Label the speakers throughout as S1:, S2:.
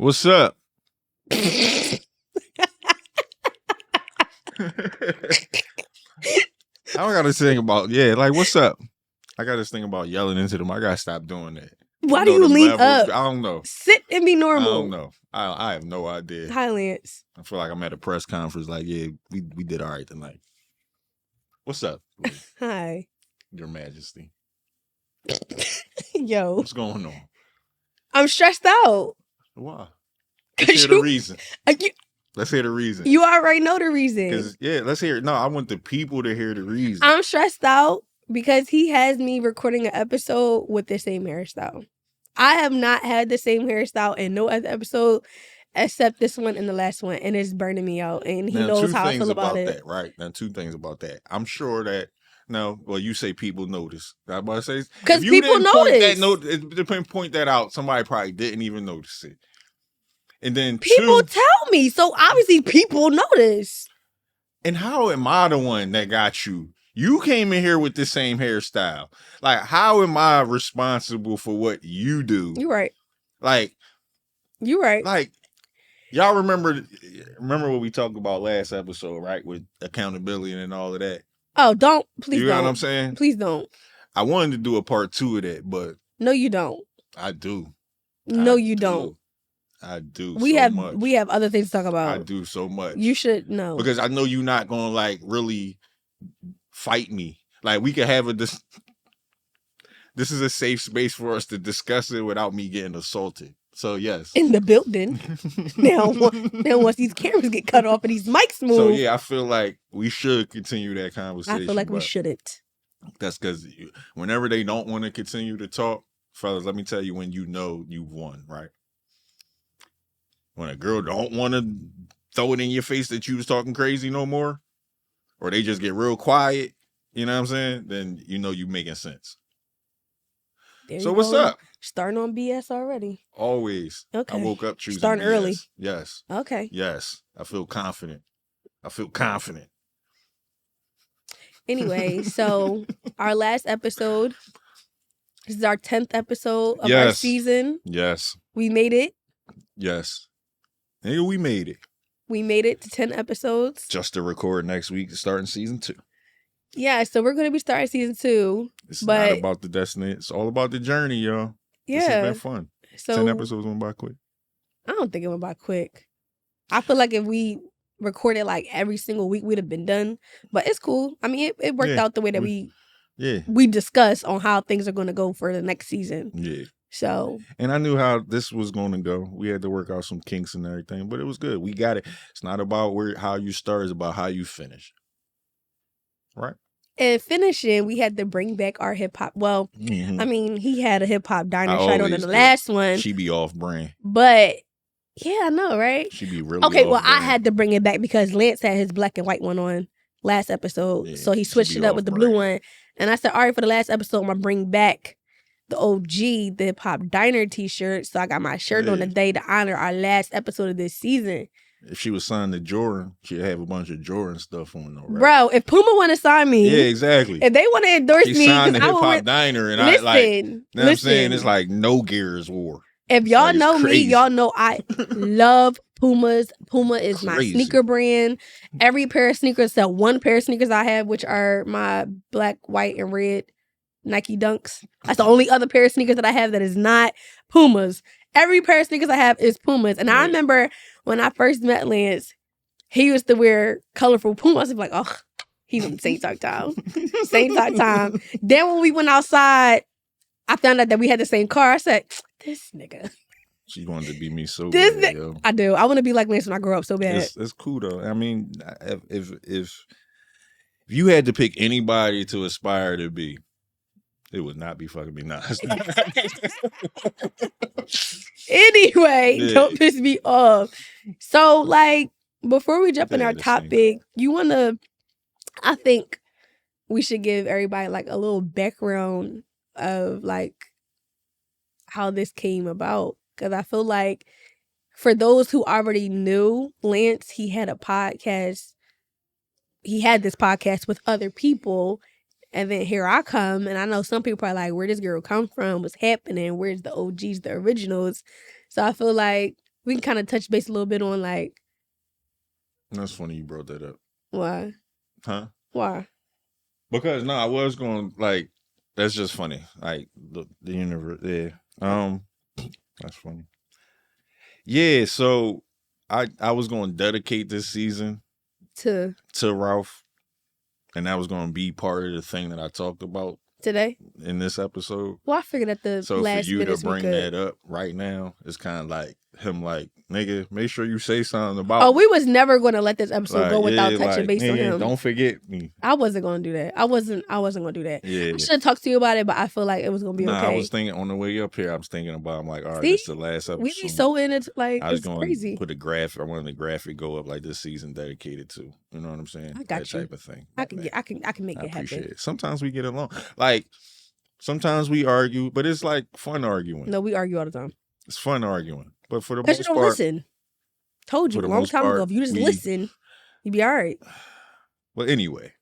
S1: What's up? I got this thing about what's up? I got this thing about yelling into them. I gotta stop doing that.
S2: Why do you lean up?
S1: I don't know.
S2: Sit and be normal.
S1: I don't know. I have no idea.
S2: Hi, Lance.
S1: I feel like I'm at a press conference. Like, yeah, we did all right tonight. What's up?
S2: Hi,
S1: Your Majesty.
S2: Yo,
S1: what's going on?
S2: I'm stressed out.
S1: Why? Let's hear the reason. Let's hear the reason.
S2: You already know the reason.
S1: Yeah, let's hear it. No, I want the people to hear the reason.
S2: I'm stressed out because he has me recording an episode with the same hairstyle. I have not had the same hairstyle in no other episode except this one and the last one, and it's burning me out. And he knows how I feel about it.
S1: That, right? Now, two things about that. I'm sure that you say people notice. I was about to say
S2: because people notice.
S1: Point that out. Somebody probably didn't even notice it. And then
S2: people tell me, so obviously people notice.
S1: And how am I the one that got you? You came in here with the same hairstyle. Like, how am I responsible for what you do?
S2: You're right.
S1: Like,
S2: you're right.
S1: Like, y'all remember what we talked about last episode, right? With accountability and all of that.
S2: Oh, please don't.
S1: You know what I'm saying?
S2: Please don't.
S1: I wanted to do a part 2 of that, but
S2: no, you don't.
S1: I do.
S2: No, you don't.
S1: I do.
S2: We have other things to talk about.
S1: I do so much.
S2: You should know.
S1: Because I know you're not gonna like really fight me. Like, we could have this is a safe space for us to discuss it without me getting assaulted. So yes.
S2: In the building. now once these cameras get cut off and these mics move.
S1: So yeah, I feel like we should continue that conversation.
S2: I feel like we shouldn't.
S1: That's because whenever they don't want to continue to talk, fellas, let me tell you when you know you've won, right? When a girl don't want to throw it in your face that you was talking crazy no more, or they just get real quiet, you know what I'm saying? Then you know you making sense. So what's up?
S2: Starting on BS already.
S1: Always.
S2: Okay.
S1: I woke up choosing
S2: starting
S1: BS.
S2: Early.
S1: Yes.
S2: Okay.
S1: Yes. I feel confident.
S2: Anyway, so our last episode, this is our 10th episode of our season.
S1: Yes.
S2: We made it.
S1: Yes. Nigga, we made it.
S2: We made it to 10 episodes.
S1: Just to record next week, starting season 2.
S2: Yeah, so we're going to be starting season 2.
S1: It's not about the destiny. It's all about the journey, y'all.
S2: Yeah.
S1: This has been fun.
S2: So
S1: 10 episodes went by quick.
S2: I don't think it went by quick. I feel like if we recorded like every single week, we'd have been done. But it's cool. I mean, it worked out the way that we discussed on how things are going to go for the next season.
S1: Yeah.
S2: So.
S1: And I knew how this was going to go. We had to work out some kinks and everything, but it was good. We got it. It's not about how you start. It's about how you finish. Right?
S2: And finishing, we had to bring back our hip hop. Well, I mean, he had a hip hop diner shot on in the last one.
S1: She be off brand.
S2: But yeah, I know, right?
S1: She be really
S2: okay. Well,
S1: off-brand.
S2: I had to bring it back because Lance had his black and white one on last episode, so he switched it up with the blue one. And I said, all right, for the last episode, I'm gonna bring back the OG, the hip hop diner T-shirt. So I got my shirt on today to honor our last episode of this season.
S1: If she was signed to Jordan, she'd have a bunch of Jordan stuff on though, right?
S2: Bro, if Puma want to sign me.
S1: Yeah, exactly.
S2: If they want to endorse me.
S1: She signed the hip-hop diner and
S2: listen,
S1: you know what I'm saying? It's like no Gears war.
S2: If y'all know me, y'all know I love Pumas. Puma is my sneaker brand. Every pair of sneakers, except one pair of sneakers I have, which are my black, white, and red Nike Dunks. That's the only other pair of sneakers that I have that is not Pumas. Every pair of sneakers I have is Pumas. And I remember when I first met Lance, he used to wear colorful Pumas. I was like, oh, he's on St. Talk time. St. Talk time. Then when we went outside, I found out that we had the same car. I said, this nigga.
S1: She wanted to be me so bad, yo.
S2: I do. I want to be like Lance when I grow up so bad.
S1: It's cool, though. I mean, if you had to pick anybody to aspire to be, it would not be fucking me. Nah.
S2: Anyway, don't piss me off. So, like, before we jump in our topic, I think we should give everybody, like, a little background of, like, how this came about. Because I feel like for those who already knew Lance, he had a podcast. He had this podcast with other people. And then here I come, and I know some people are like, where this girl come from? What's happening? Where's the OGs, the originals? So I feel like we can kind of touch base a little bit on like.
S1: That's funny you brought that up.
S2: Why?
S1: Huh?
S2: Why?
S1: Because I was going like that's just funny. Like the universe. Yeah. That's funny. Yeah. So I was going to dedicate this season
S2: to
S1: Ralph, and that was going to be part of the thing that I talked about
S2: today
S1: in this episode.
S2: Well, I figured at the last
S1: for you
S2: minute
S1: to bring that up right now, it's kind of like him, like nigga, make sure you say something about.
S2: Oh, we was never going to let this episode go without touching base on him.
S1: Don't forget me.
S2: I wasn't going to do that. I wasn't going to do that.
S1: Yeah.
S2: I should have talked to you about it, but I feel like it was going to be okay.
S1: I was thinking on the way up here. I was thinking about. I'm like, all right, this is the last episode.
S2: We be so in it, like
S1: I was
S2: it's
S1: going
S2: crazy.
S1: Put a graphic. I wanted the graphic go up like this season dedicated to. You know what I'm saying?
S2: I got
S1: that
S2: you.
S1: Type of thing.
S2: I can make it happen.
S1: It. Sometimes we get along. Like sometimes we argue, but it's like fun arguing.
S2: No, we argue all the time.
S1: It's fun arguing, but for the most
S2: you don't
S1: part,
S2: listen. Told you a long time ago. If you just listen, you'd be all right.
S1: Well, anyway,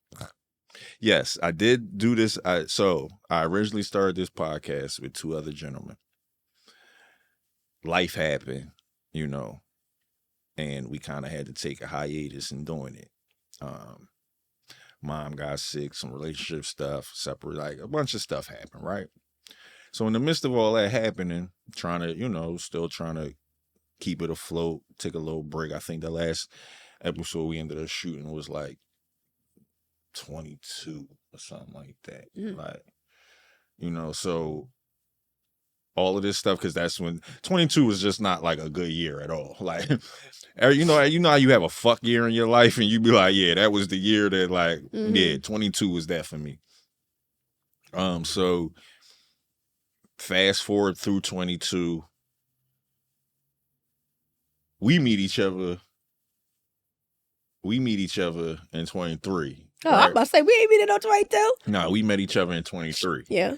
S1: yes, I did do this. So I originally started this podcast with two other gentlemen. Life happened, and we kind of had to take a hiatus in doing it. Mom got sick, some relationship stuff, separate, like a bunch of stuff happened, right? So in the midst of all that happening, trying to, still trying to keep it afloat, take a little break. I think the last episode we ended up shooting was like 22 or something like that. Like, so all of this stuff, because that's when 22 was just not like a good year at all. Like, you know how you have a fuck year in your life and you be like, yeah, that was the year that like, yeah, 22 was that for me. So fast forward through 22, we meet each other in 23.
S2: Oh, right? I'm about to say, we ain't meeting on 22.
S1: No, we met each other in 23.
S2: Yeah.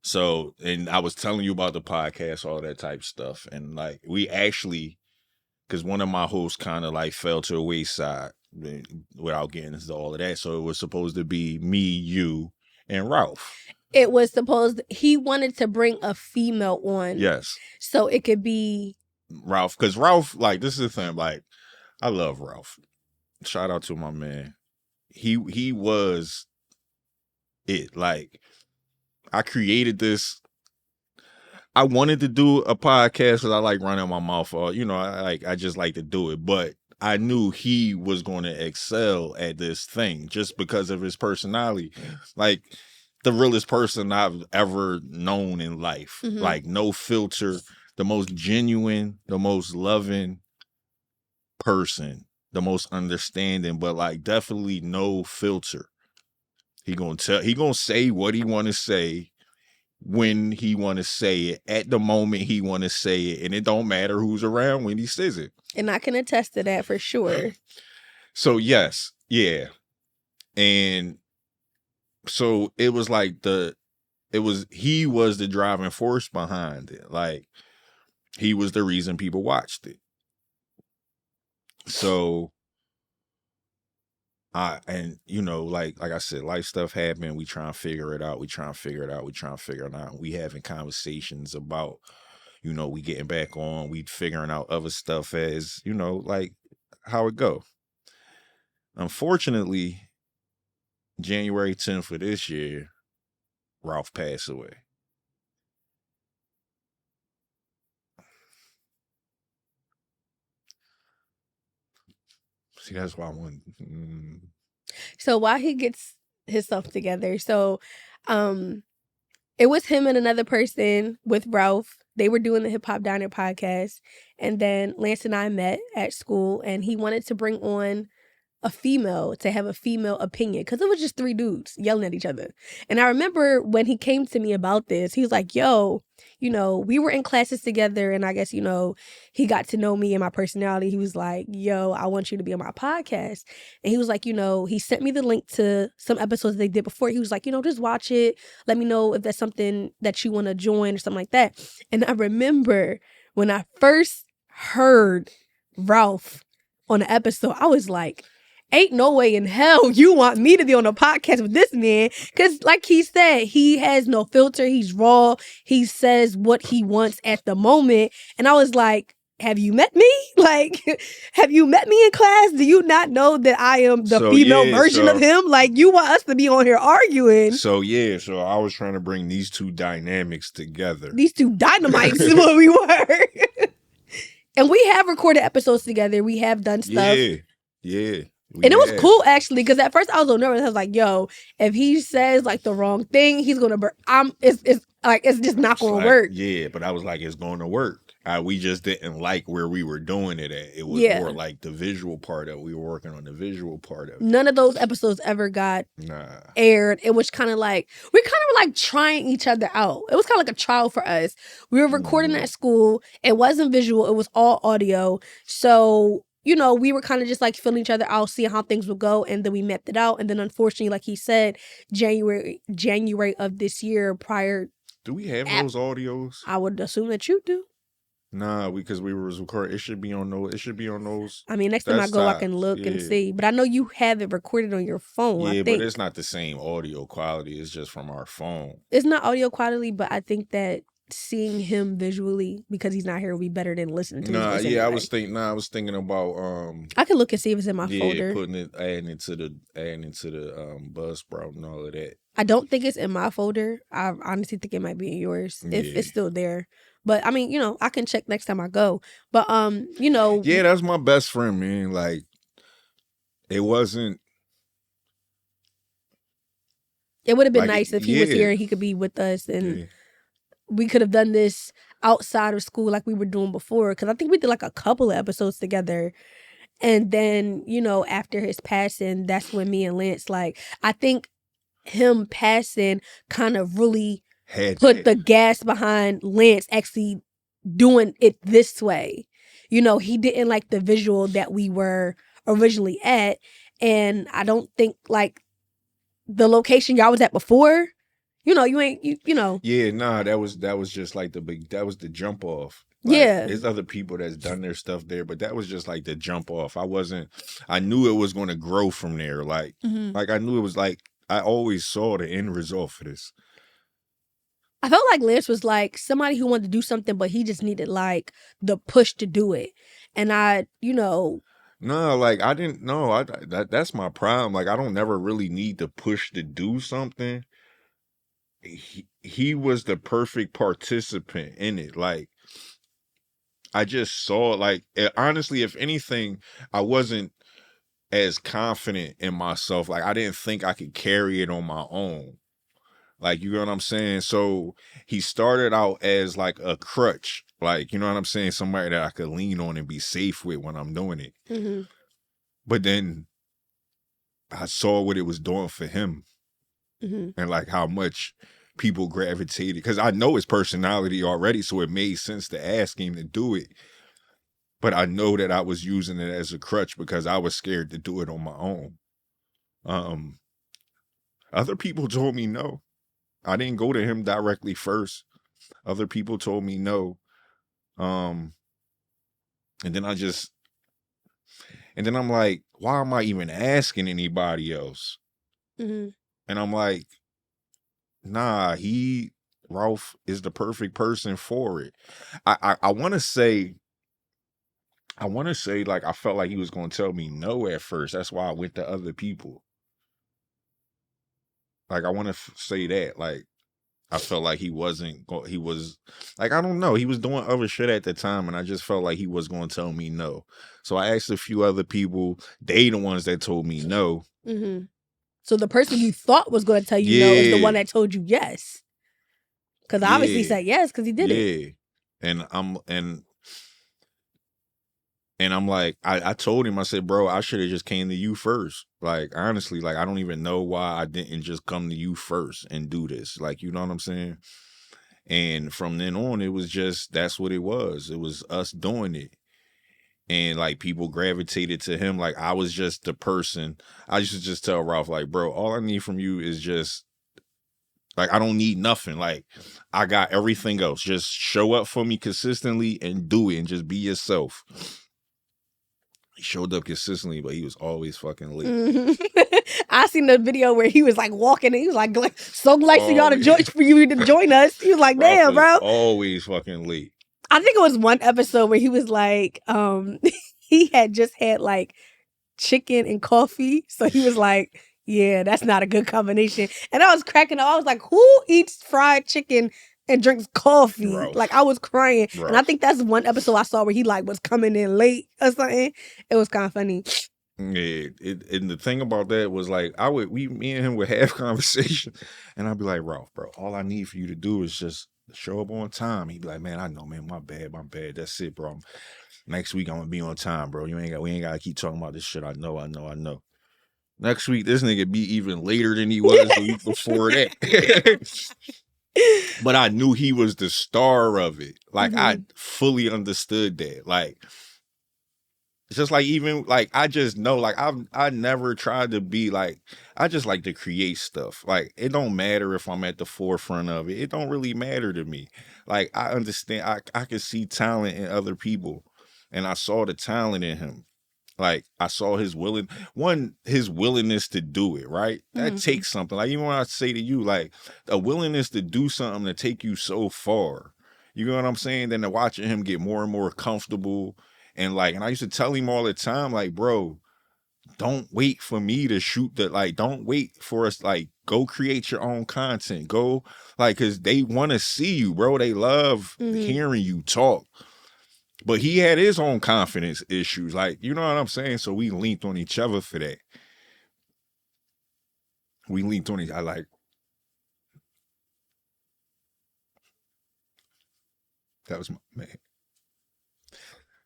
S1: So, and I was telling you about the podcast, all that type of stuff. And like, we actually, because one of my hosts kind of like fell to the wayside without getting into all of that. So it was supposed to be me, you, and Ralph.
S2: It was he wanted to bring a female on.
S1: Yes.
S2: So it could be
S1: Ralph, because Ralph, like, this is the thing, like, I love Ralph. Shout out to my man. He was it. Like, I created this. I wanted to do a podcast because I like running my mouth off. I just like to do it. But I knew he was going to excel at this thing just because of his personality. Like, the realest person I've ever known in life. Mm-hmm. Like, no filter. The most genuine, the most loving person, the most understanding, but like definitely no filter. He gonna say what he want to say when he want to say it at the moment he want to say it, and it don't matter who's around when he says it.
S2: And I can attest to that for sure.
S1: So yes, yeah, and so it was like he was the driving force behind it, like. He was the reason people watched it. So, like I said, life stuff happened. We try and figure it out. We having conversations about, we getting back on. We figuring out other stuff as, like how it go. Unfortunately, January 10th of this year, Ralph passed away. See, that's why I want.
S2: So while he gets himself together, so it was him and another person with Ralph. They were doing the Hip Hop Diner podcast, and then Lance and I met at school, and he wanted to bring on a female to have a female opinion because it was just three dudes yelling at each other. And I remember when he came to me about this, he was like, yo, we were in classes together, and I guess, he got to know me and my personality. He was like, yo, I want you to be on my podcast. And he was like, he sent me the link to some episodes they did before. He was like, just watch it. Let me know if that's something that you want to join or something like that. And I remember when I first heard Ralph on the episode, I was like, ain't no way in hell you want me to be on a podcast with this man. Because like he said, he has no filter. He's raw. He says what he wants at the moment. And I was like, have you met me? Like, have you met me in class? Do you not know that I am the female version of him? Like, you want us to be on here arguing.
S1: So I was trying to bring these two dynamics together.
S2: These two dynamites is what we were. And we have recorded episodes together. We have done stuff.
S1: Yeah.
S2: And it was cool, actually, because at first I was a little nervous. I was like, yo, if he says, like, the wrong thing, he's going to it's just not going to work.
S1: Yeah, but I was like, it's going to work. We just didn't like where we were doing it at. It was more like the visual part of it. We were working on the visual part of it.
S2: None of those episodes ever got aired. It was kind of like, we kind of were like trying each other out. It was kind of like a trial for us. We were recording at school. It wasn't visual. It was all audio. So, you know, we were kind of just like feeling each other out, seeing how things would go. And then we mapped it out. And then unfortunately, like he said, January of this year prior.
S1: Do we have those audios?
S2: I would assume that you do.
S1: Nah, because we were recording. It should be on those.
S2: I mean, next time I go, I can look and see. But I know you have it recorded on your phone.
S1: Yeah, but it's not the same audio quality. It's just from our phone.
S2: It's not audio quality, but I think that seeing him visually, because he's not here, will be better than listening to his voice anyway.
S1: I was thinking about
S2: I can look and see if it's in my folder.
S1: Adding it to the Buzzsprout and all of that.
S2: I don't think it's in my folder. I honestly think it might be in yours if it's still there. But I mean, you know, I can check next time I go. But you know,
S1: yeah, that's my best friend, man. Like, it wasn't.
S2: It would have been nice if he was here and he could be with us, and we could have done this outside of school like we were doing before. Because I think we did like a couple of episodes together, and then, you know, after his passing, that's when me and Lance, like, I think him passing kind of really put the gas behind Lance actually doing it this way. You know, he didn't like the visual that we were originally at. And I don't think, like, the location y'all was at before, you know, you know.
S1: Yeah, nah, that was just like that was the jump off. Like, there's other people that's done their stuff there, but that was just like the jump off. I knew it was going to grow from there. Like, like I knew it was like, I always saw the end result for this.
S2: I felt like Lance was like somebody who wanted to do something, but he just needed like the push to do it. And I, you know.
S1: No, like I didn't know. That's my problem. Like, I don't never really need to push to do something. He was the perfect participant in it. Like, I just saw, like, honestly, if anything, I wasn't as confident in myself. Like, I didn't think I could carry it on my own. Like, you know what I'm saying? So he started out as like a crutch. Like, you know what I'm saying? Somebody that I could lean on and be safe with when I'm doing it. But then I saw what it was doing for him. And like how much people gravitated. Because I know his personality already, so it made sense to ask him to do it. But I know that I was using it as a crutch because I was scared to do it on my own. Other people told me no. I didn't go to him directly first. Other people told me no. And then I'm like, why am I even asking anybody else? And I'm like, nah, Ralph is the perfect person for it. I want to say, like, I felt like he was going to tell me no at first. That's why I went to other people. Like, I want to say that, like, I felt like he was, like, I don't know. He was doing other shit at the time, and I just felt like he was going to tell me no. So I asked a few other people. They the ones that told me no.
S2: So the person you thought was going to tell you no is the one that told you yes. Because obviously he said yes because he did it.
S1: And I'm like, I told him, I said, bro, I should have just came to you first. Like, honestly, like, I don't even know why I didn't just come to you first and do this. Like, you know what I'm saying? And from then on, it was just, that's what it was. It was us doing it. And like, people gravitated to him. Like, I was just the person. I used to just tell Ralph, like, bro, all I need from you is just, like, I don't need nothing. Like, I got everything else. Just show up for me consistently and do it and just be yourself. He showed up consistently, but he was always fucking late.
S2: I seen the video where he was like walking and he was like so glad for y'all to join us. He was like, damn, bro.
S1: Always fucking late.
S2: I think it was one episode where he was like, he had just had like chicken and coffee. So he was like, yeah, that's not a good combination. And I was cracking up. I was like, who eats fried chicken and drinks coffee?
S1: Ralph.
S2: Like I was crying.
S1: Ralph.
S2: And I think that's one episode I saw where he like was coming in late or something. It was kind of funny.
S1: Yeah, and the thing about that was like me and him would have conversation, and I'd be like, Ralph, bro, all I need for you to do is just show up on time. He'd be like, man, I know, man, my bad. That's it, bro. Next week I'm gonna be on time, bro. We ain't gotta keep talking about this shit. I know. Next week, this nigga be even later than he was the week before that. But I knew he was the star of it. Like I fully understood that. Like it's just like even like I just know like I never tried to be like I just like to create stuff. Like it don't matter if I'm at the forefront of it. It don't really matter to me. Like I understand I can see talent in other people, and I saw the talent in him. Like I saw his willingness to do it, right? That takes something. Like even when I say to you, like a willingness to do something to take you so far. You know what I'm saying? Then to watching him get more and more comfortable. And I used to tell him all the time, like, bro, don't wait for me to shoot don't wait for us, like, go create your own content. Go, cause they want to see you, bro. They love hearing you talk. But he had his own confidence issues. Like, you know what I'm saying? So we linked on each other for that. We linked on each other. That was my man.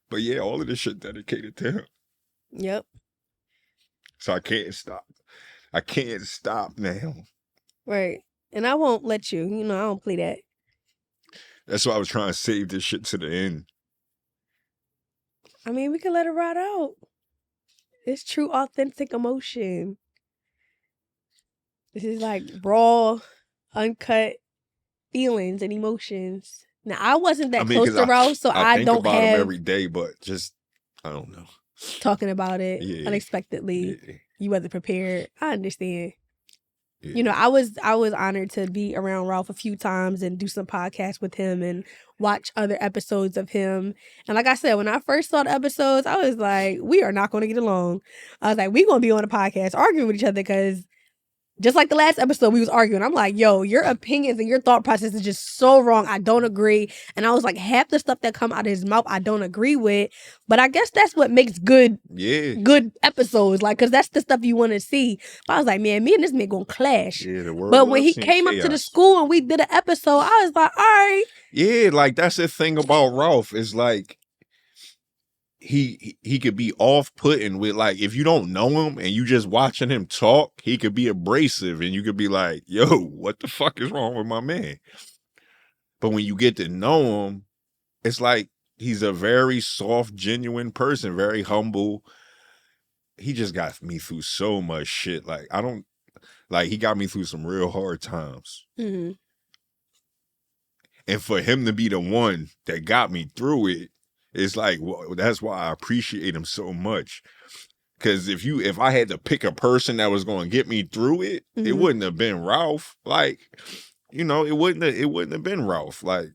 S1: But yeah, all of this shit dedicated to him.
S2: Yep.
S1: So I can't stop. I can't stop now.
S2: Right. And I won't let you. You know, I don't play that.
S1: That's why I was trying to save this shit to the end.
S2: I mean, we can let it ride out. It's true, authentic emotion. This is like raw, uncut feelings and emotions. Now, I wasn't that close to Ralph, so I
S1: think
S2: don't
S1: about
S2: have
S1: him every day, but just I don't know.
S2: Talking about it unexpectedly. Yeah. You wasn't prepared. I understand. Yeah. You know, I was honored to be around Ralph a few times and do some podcasts with him and watch other episodes of him. And like I said, when I first saw the episodes, I was like, we are not going to get along. I was like, we're going to be on a podcast arguing with each other because just like the last episode, we was arguing. I'm like, yo, your opinions and your thought process is just so wrong. I don't agree. And I was like, half the stuff that come out of his mouth, I don't agree with. But I guess that's what makes good episodes. Like, because that's the stuff you want to see. But I was like, man, me and this man gonna clash. Yeah, but when he came up to the school and we did an episode, I was like, all right.
S1: Yeah, like that's the thing about Ralph is like, he could be off-putting with, like, if you don't know him and you just watching him talk, he could be abrasive and you could be like, yo, what the fuck is wrong with my man? But when you get to know him, it's like he's a very soft, genuine person, very humble. He just got me through so much shit. Like, he got me through some real hard times. Mm-hmm. And for him to be the one that got me through it, it's like, well, that's why I appreciate him so much. Because if I had to pick a person that was going to get me through it, it wouldn't have been Ralph. Like, you know, it wouldn't have been Ralph. Like,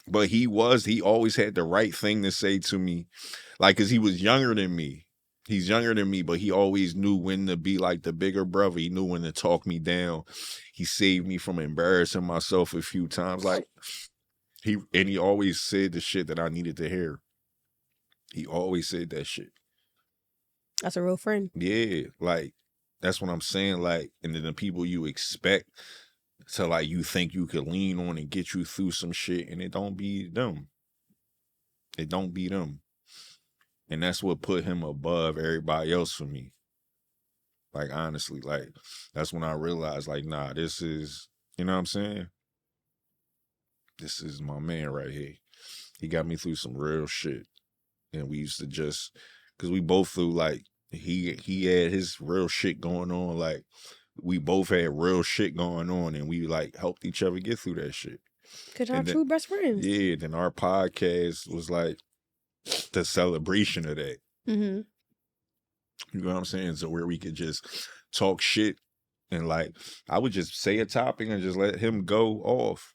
S1: but he always had the right thing to say to me. Like, because he was younger than me. He's younger than me, but he always knew when to be like the bigger brother. He knew when to talk me down. He saved me from embarrassing myself a few times. Like, he always said the shit that I needed to hear. He always said that shit.
S2: That's a real friend.
S1: Yeah, like, that's what I'm saying. Like, and then the people you expect to, like, you think you could lean on and get you through some shit, and it don't be them. It don't be them. And that's what put him above everybody else for me. Like, honestly, like, that's when I realized, like, nah, this is, you know what I'm saying? This is my man right here. He got me through some real shit. And we used to just, because we both flew, like, he had his real shit going on. Like, we both had real shit going on, and we, like, helped each other get through that shit.
S2: Because y'all true best friends.
S1: Yeah, then our podcast was, like, the celebration of that. Mm-hmm. You know what I'm saying? So where we could just talk shit, and, like, I would just say a topic and just let him go off.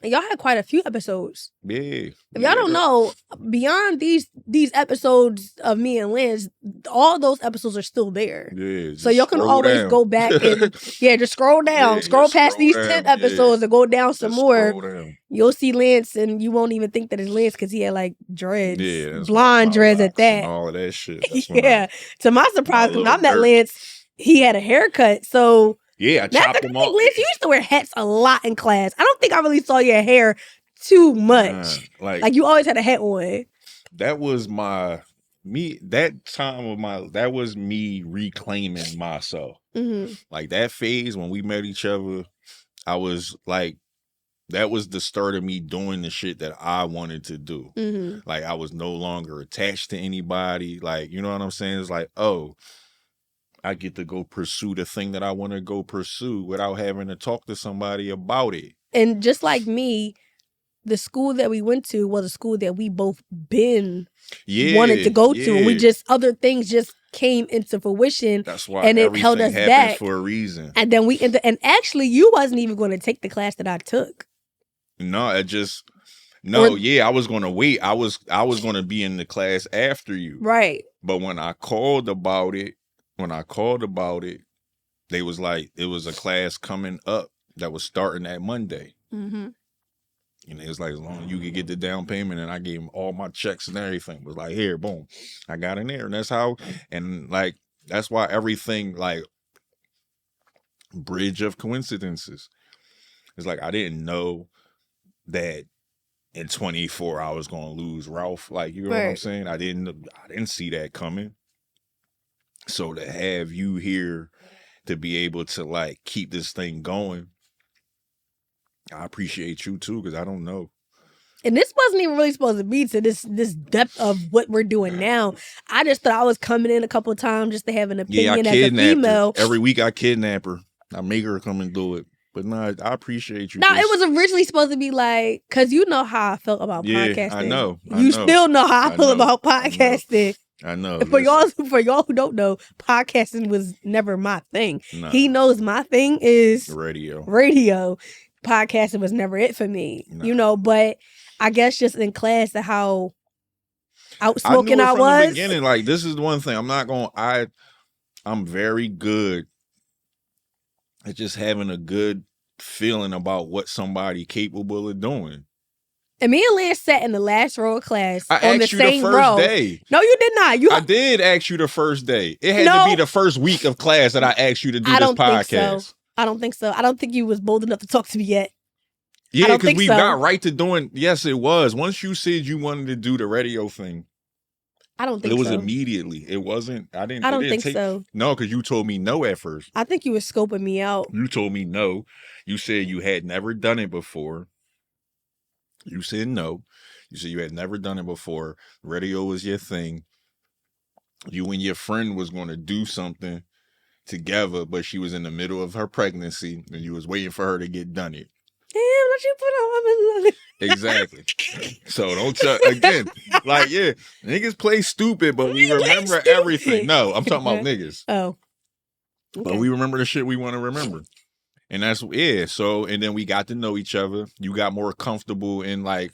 S2: And y'all had quite a few episodes.
S1: Yeah.
S2: If y'all don't know, beyond these episodes of me and Lance, all those episodes are still there.
S1: Yeah.
S2: So y'all can always go back and just scroll down, scroll past these 10 episodes and go down some more. You'll see Lance and you won't even think that it's Lance because he had like dreads, blonde dreads at that.
S1: And all of that shit.
S2: To my surprise, when I met Lance, he had a haircut. So
S1: yeah, I chopped him off.
S2: Lance, you used to wear hats a lot in class. I don't think I really saw your hair too much. Like you always had a hat on.
S1: That was that was me reclaiming myself.
S2: Mm-hmm.
S1: Like that phase when we met each other, I was like, that was the start of me doing the shit that I wanted to do.
S2: Mm-hmm.
S1: Like I was no longer attached to anybody. Like, you know what I'm saying? It's like, oh, I get to go pursue the thing that I want to go pursue without having to talk to somebody about it.
S2: And just like me, the school that we went to was a school that we both wanted to go to. And we just, other things just came into fruition.
S1: That's why
S2: and it held us back
S1: for a reason.
S2: And then and actually you wasn't even going to take the class that I took.
S1: No, I was going to wait. I was going to be in the class after you.
S2: Right.
S1: But when I called about it, they was like, it was a class coming up that was starting that Monday.
S2: Mm-hmm.
S1: And it was like, as long as you could get the down payment, and I gave him all my checks and everything. It was like, here, boom, I got in there. And that's how, and like, that's why everything, like, bridge of coincidences. It's like, I didn't know that in 24 I was going to lose Ralph. Like, you know what I'm saying? I didn't see that coming. So to have you here to be able to like keep this thing going, I appreciate you too, because I don't know.
S2: And this wasn't even really supposed to be to this depth of what we're doing now. I just thought I was coming in a couple of times just to have an opinion as a female.
S1: Every week I kidnap her. I make her come and do it. But no, I appreciate you.
S2: No, it was originally supposed to be like, because you know how I felt about podcasting.
S1: I know.
S2: You still know how I feel about podcasting.
S1: I know.
S2: For y'all who don't know, podcasting was never my thing.
S1: No.
S2: He knows my thing is
S1: radio.
S2: Podcasting was never it for me. No. You know, but I guess just in class to how outspoken I was.
S1: From the beginning, like, this is the one thing I'm very good at just having a good feeling about what somebody capable of doing.
S2: And me and Lance sat in the last row of class
S1: on the same row. Day.
S2: No, you did not.
S1: I did ask you the first day. It had to be the first week of class that I asked you to do this podcast.
S2: I don't think so. I don't think you was bold enough to talk to me yet.
S1: Yeah, because we got right to doing. Yes, it was. Once you said you wanted to do the radio thing,
S2: I don't think
S1: it was immediately. It wasn't. I don't
S2: think so.
S1: No, because you told me no at first.
S2: I think you were scoping me out.
S1: You told me no. You said you had never done it before. You said no. You said you had never done it before. Radio was your thing. You and your friend was going to do something together, but she was in the middle of her pregnancy, and you was waiting for her to get done it.
S2: Damn, what you put on?
S1: Exactly. So don't again. Like, yeah, niggas play stupid, but we remember everything. No, I'm talking about niggas.
S2: Oh.
S1: Okay. But we remember the shit we want to remember. And that's, so, and then we got to know each other. You got more comfortable in, like,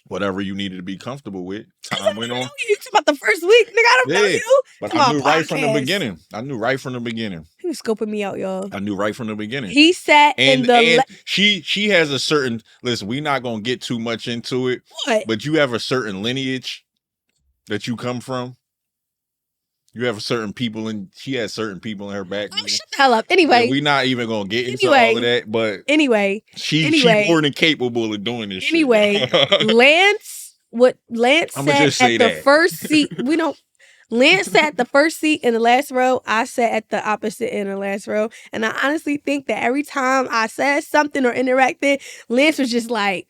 S1: whatever you needed to be comfortable with. Time went on.
S2: You about the first week, nigga, I don't know you.
S1: But I knew right from the beginning. He
S2: was scoping me out, y'all.
S1: I knew right from the beginning.
S2: He sat in the...
S1: And she has a certain... Listen, we're not going to get too much into it.
S2: What?
S1: But you have a certain lineage that you come from. You have certain people, and she has certain people in her background.
S2: Oh, shut the hell up. Anyway.
S1: We're not even going to get into all of that, but...
S2: Anyway.
S1: She's more than capable of doing this
S2: shit. Lance sat at the first seat. Lance sat at the first seat in the last row. I sat at the opposite in the last row. And I honestly think that every time I said something or interacted, Lance was just like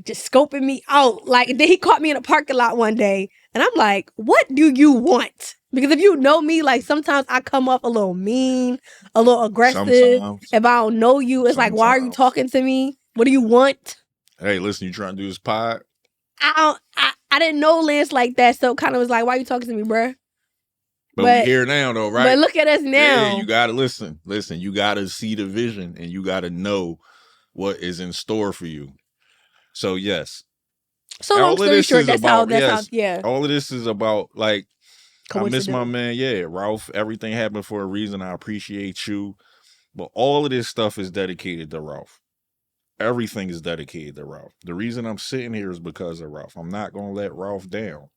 S2: just scoping me out. Like, then he caught me in a parking lot one day. And I'm like, what do you want? Because if you know me, like, sometimes I come off a little mean, a little aggressive. Sometimes. If I don't know you, it's like, why are you talking to me? What do you want?
S1: Hey, listen, you trying to do this pod?
S2: I didn't know Lance like that, so kind of was like, why are you talking to me, bruh?
S1: But we're here now, though, right?
S2: But look at us now.
S1: Yeah, you got to listen. Listen, you got to see the vision, and you got to know what is in store for you. So yes.
S2: So long story short, that's how. Yeah.
S1: All of this is about like I miss my
S2: Coincidental.
S1: man. Yeah, Ralph. Everything happened for a reason. I appreciate you, but all of this stuff is dedicated to Ralph. Everything is dedicated to Ralph. The reason I'm sitting here is because of Ralph. I'm not gonna let Ralph down.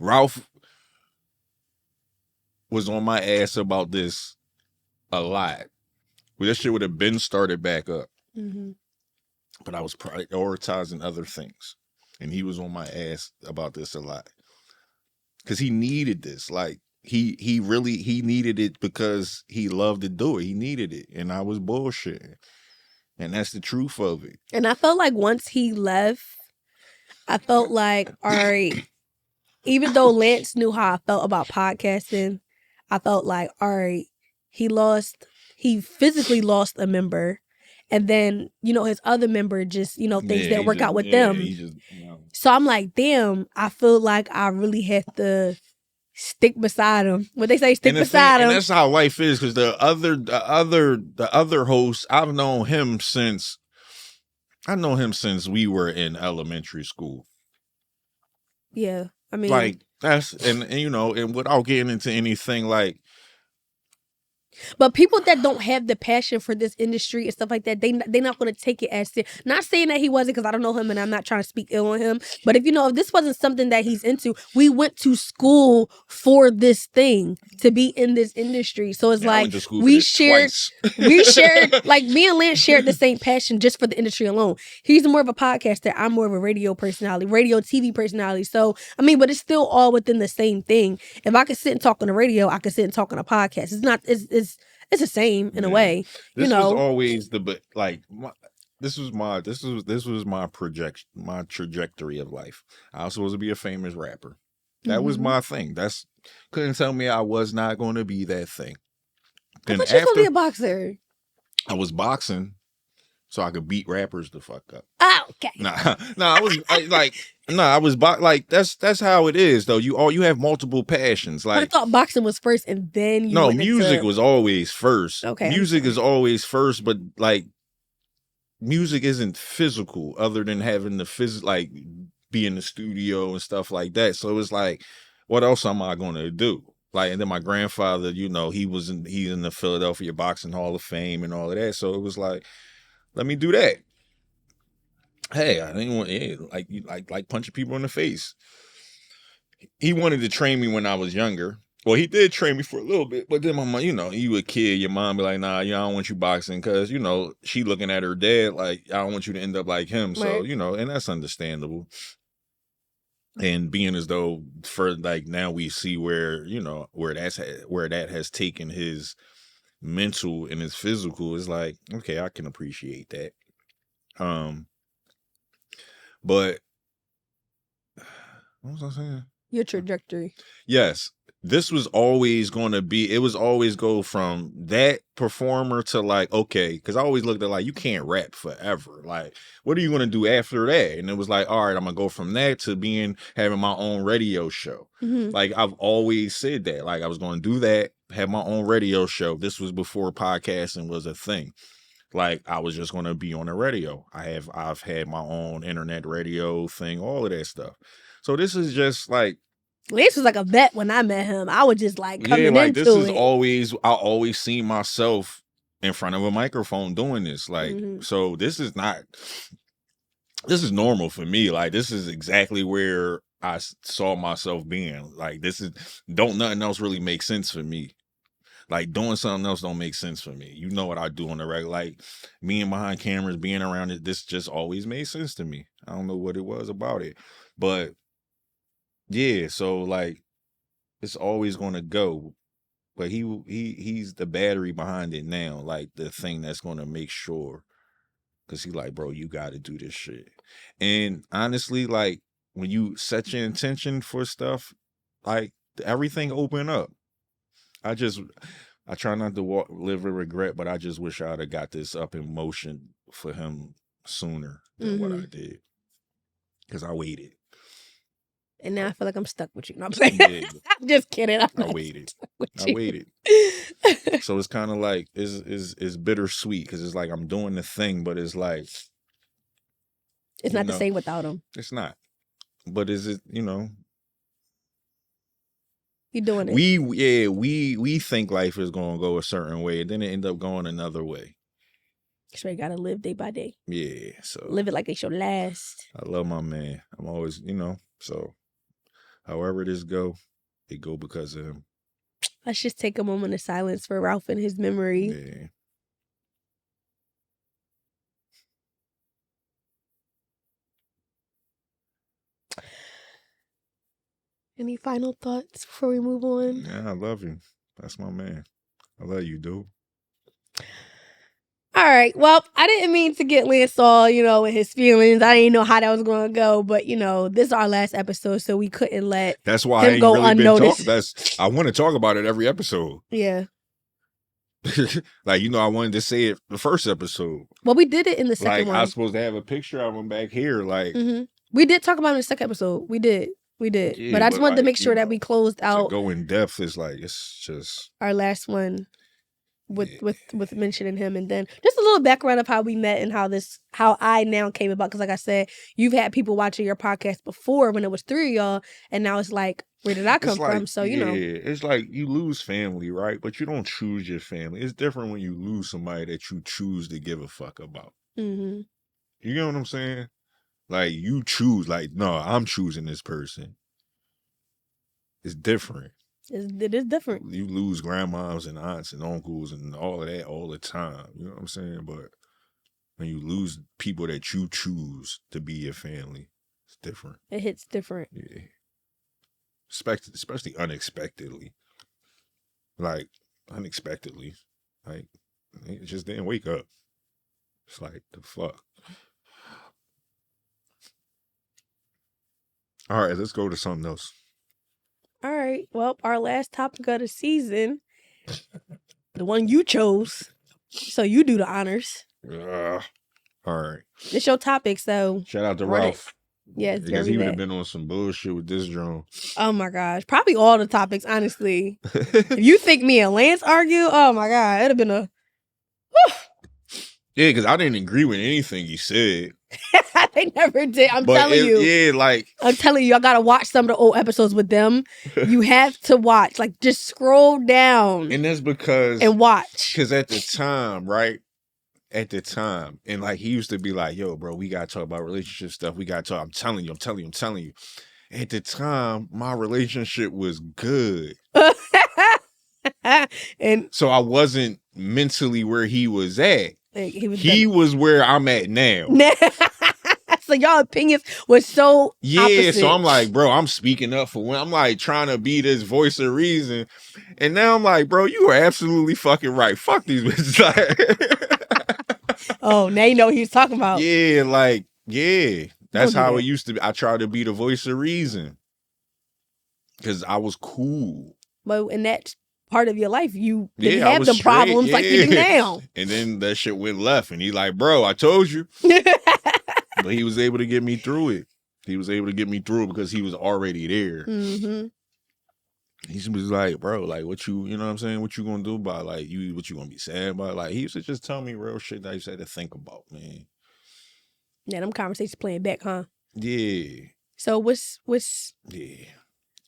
S1: Ralph was on my ass about this a lot. Well, this shit would have been started back up.
S2: Mm-hmm.
S1: But I was prioritizing other things. And he was on my ass about this a lot. Because he needed this. Like, he needed it because he loved to do it. He needed it. And I was bullshitting. And that's the truth of it.
S2: And I felt like once he left, I felt like, all right, even though Lance knew how I felt about podcasting, I felt like, all right, he physically lost a member. And then, his other member just, things didn't work out with them. So I'm like, damn, I feel like I really have to stick beside him. What they say, stick beside him.
S1: And that's how life is, because the other host, I've known him since we were in elementary school.
S2: Yeah. I mean,
S1: like that's and without getting into anything like.
S2: But people that don't have the passion for this industry and stuff like that, they're not going to take it as serious. Not saying that he wasn't, because I don't know him and I'm not trying to speak ill on him. But if this wasn't something that he's into, we went to school for this thing, to be in this industry. So it's like we shared, like me and Lance shared the same passion just for the industry alone. He's more of a podcaster. I'm more of a radio personality, radio TV personality. So I mean, but it's still all within the same thing. If I could sit and talk on the radio, I could sit and talk on a podcast. It's not. It's the same in a way.
S1: This was always this was my trajectory of life. I was supposed to be a famous rapper. That was my thing. Couldn't tell me I was not going to be that thing.
S2: I thought you were going to be a boxer.
S1: I was boxing so I could beat rappers the fuck up.
S2: Oh, okay.
S1: I was that's how it is though. You have multiple passions. Like,
S2: I thought boxing was first and then you went
S1: music was always first.
S2: Okay.
S1: Music is always first, but like music isn't physical other than having the like be in the studio and stuff like that. So it's like, what else am I gonna do? Like, and then my grandfather, he's in the Philadelphia Boxing Hall of Fame and all of that. So it was like, let me do that. Hey, I didn't want like punching people in the face. He wanted to train me when I was younger. Well, he did train me for a little bit, but then my mom, you a kid, your mom be like, nah, I don't want you boxing, because, she looking at her dad like, I don't want you to end up like him. So,
S2: right.
S1: And that's understandable. And being as though for like now we see where that has taken his mental and his physical, is like, okay, I can appreciate that. But what was I saying?
S2: Your trajectory.
S1: Yes. This was always going to be, it was always go from that performer to like, okay, because I always looked at like, you can't rap forever. Like, what are you going to do after that? And it was like, all right, I'm going to go from that to having my own radio show.
S2: Mm-hmm.
S1: Like, I've always said that. Like, I was going to do that, have my own radio show. This was before podcasting was a thing. Like, I was just going to be on the radio. I've had my own internet radio thing, all of that stuff. So this is just like,
S2: Lance was like a vet when I met him. I was just like coming into
S1: this is
S2: it.
S1: I always see myself in front of a microphone doing this. Like, so this is normal for me. Like, this is exactly where I saw myself being. Like, nothing else really make sense for me. Like, doing something else don't make sense for me. You know what I do on the regular. Like, being behind cameras, being around it, this just always made sense to me. I don't know what it was about it. But yeah, so like, it's always going to go. But he's the battery behind it now. Like, the thing that's going to make sure. Because he's like, bro, you got to do this shit. And honestly, like, when you set your intention for stuff, like, everything open up. I try not to live with regret, but I just wish I'd have got this up in motion for him sooner than what I did. Because I waited.
S2: And now I feel like I'm stuck with you. No, I'm playing. Yeah. I'm just kidding. I
S1: waited. So it's kind of like it's bittersweet because it's like I'm doing the thing, but it's like
S2: it's not the same without him.
S1: It's not. But is it?
S2: You doing it?
S1: We think life is gonna go a certain way, and then it end up going another way.
S2: So you gotta live day by day.
S1: Yeah, so
S2: live it like it's your last.
S1: I love my man. I'm always, so however this go, it go because of him.
S2: Let's just take a moment of silence for Ralph and his memory.
S1: Yeah.
S2: Any final thoughts before we move on?
S1: Yeah, I love you. That's my man. I love you, dude.
S2: All right. Well, I didn't mean to get Lance all, with his feelings. I didn't know how that was going to go, but this is our last episode, so we couldn't let
S1: That's why
S2: him
S1: I ain't
S2: go
S1: really
S2: unnoticed.
S1: been talking. I want to talk about it every episode.
S2: Yeah.
S1: Like, I wanted to say it the first episode.
S2: Well, we did it in the second one.
S1: I was supposed to have a picture of him back here. Like,
S2: we did talk about it in the second episode. We did. Yeah, but I just wanted to make sure that we closed out.
S1: To go in depth is like, it's just
S2: our last one. With mentioning him, and then just a little background of how we met and how I now came about, because like I said, you've had people watching your podcast before when it was 3 of y'all, and now it's like, where did I come from? So
S1: it's like you lose family, right? But you don't choose your family. It's different when you lose somebody that you choose to give a fuck about.
S2: Mm-hmm.
S1: You know what I'm saying? Like, you choose, like, no, I'm choosing this person. It's different.
S2: It is different.
S1: You lose grandmas and aunts and uncles and all of that all the time. You know what I'm saying? But when you lose people that you choose to be your family, it's different.
S2: It hits different.
S1: Yeah. Especially unexpectedly. Like, unexpectedly. Like, it just didn't wake up. It's like, the fuck. All right, let's go to something else.
S2: All right. Well, our last topic of the season, the one you chose. So you do the honors.
S1: All right.
S2: It's your topic, so.
S1: Shout out to Ralph.
S2: Yes,
S1: because he would have been on some bullshit with this drone.
S2: Oh my gosh. Probably all the topics, honestly. If you think me and Lance argue, oh my God, it'd have been a.
S1: Yeah, because I didn't agree with anything he said.
S2: They never did. I'm telling you.
S1: Yeah, like.
S2: I'm telling you, I gotta watch some of the old episodes with them. You have to watch. Like, just scroll down.
S1: And that's because.
S2: And watch.
S1: Because at the time, right? At the time. And like, he used to be like, yo, bro, we gotta talk about relationship stuff. We gotta talk. I'm telling you. At the time, my relationship was good.
S2: And
S1: so I wasn't mentally where he was at.
S2: He
S1: was where I'm at now.
S2: So y'all opinions was so opposite.
S1: So I'm like, bro, I'm speaking up for when I'm like trying to be this voice of reason. And now I'm like, bro, you are absolutely fucking right. Fuck these bitches.
S2: Oh, now you know what he was talking about.
S1: Yeah, like, yeah. That's how it used to be. I tried to be the voice of reason. Because I was cool.
S2: But in that part of your life, you didn't have the problems like you do now.
S1: And then that shit went left. And he like, bro, I told you. But he was able to get me through it. He was able to get me through it because he was already there.
S2: Mm-hmm.
S1: He was like, bro, like, what you know what I'm saying? What you gonna do about, like, what you gonna be sad about? Like, he used to just tell me real shit that I used to have to think about, man.
S2: Yeah, them conversations playing back, huh?
S1: Yeah.
S2: So what's...
S1: Yeah.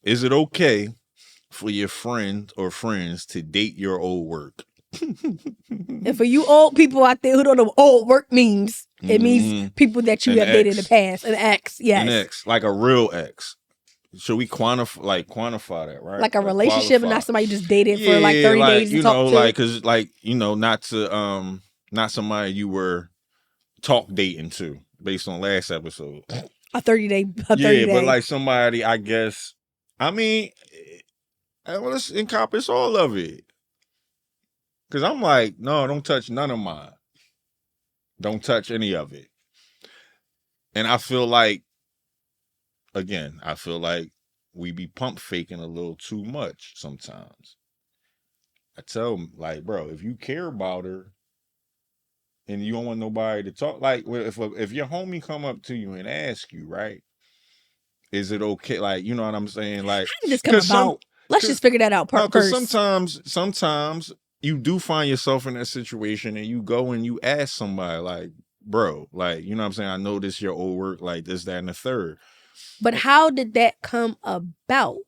S1: Is it okay for your friend or friends to date your old work?
S2: And for you old people out there who don't know what old work means, it means people that you have dated in the past. An ex, yes.
S1: An ex, like a real ex. Should we quantify that, right?
S2: Like a relationship and not somebody you just dated for like 30 days to talk to?
S1: Like, cause like, not somebody you were talk dating to based on last episode.
S2: A 30-day.
S1: But like somebody, I guess, I mean, let's encompass all of it. Because I'm like, no, don't touch none of mine. Don't touch any of it. And I feel like, again, we be pump faking a little too much sometimes. I tell them, like, bro, if you care about her and you don't want nobody to talk, like, if your homie come up to you and ask you, right? Is it okay? Like, you know what I'm saying? Like,
S2: how did this come about? Let's just figure that out
S1: no, because
S2: first.
S1: sometimes you do find yourself in that situation and you go and you ask somebody like, bro, like, you know what I'm saying? I know this your old work, like this, that, and the third.
S2: But how did that come about?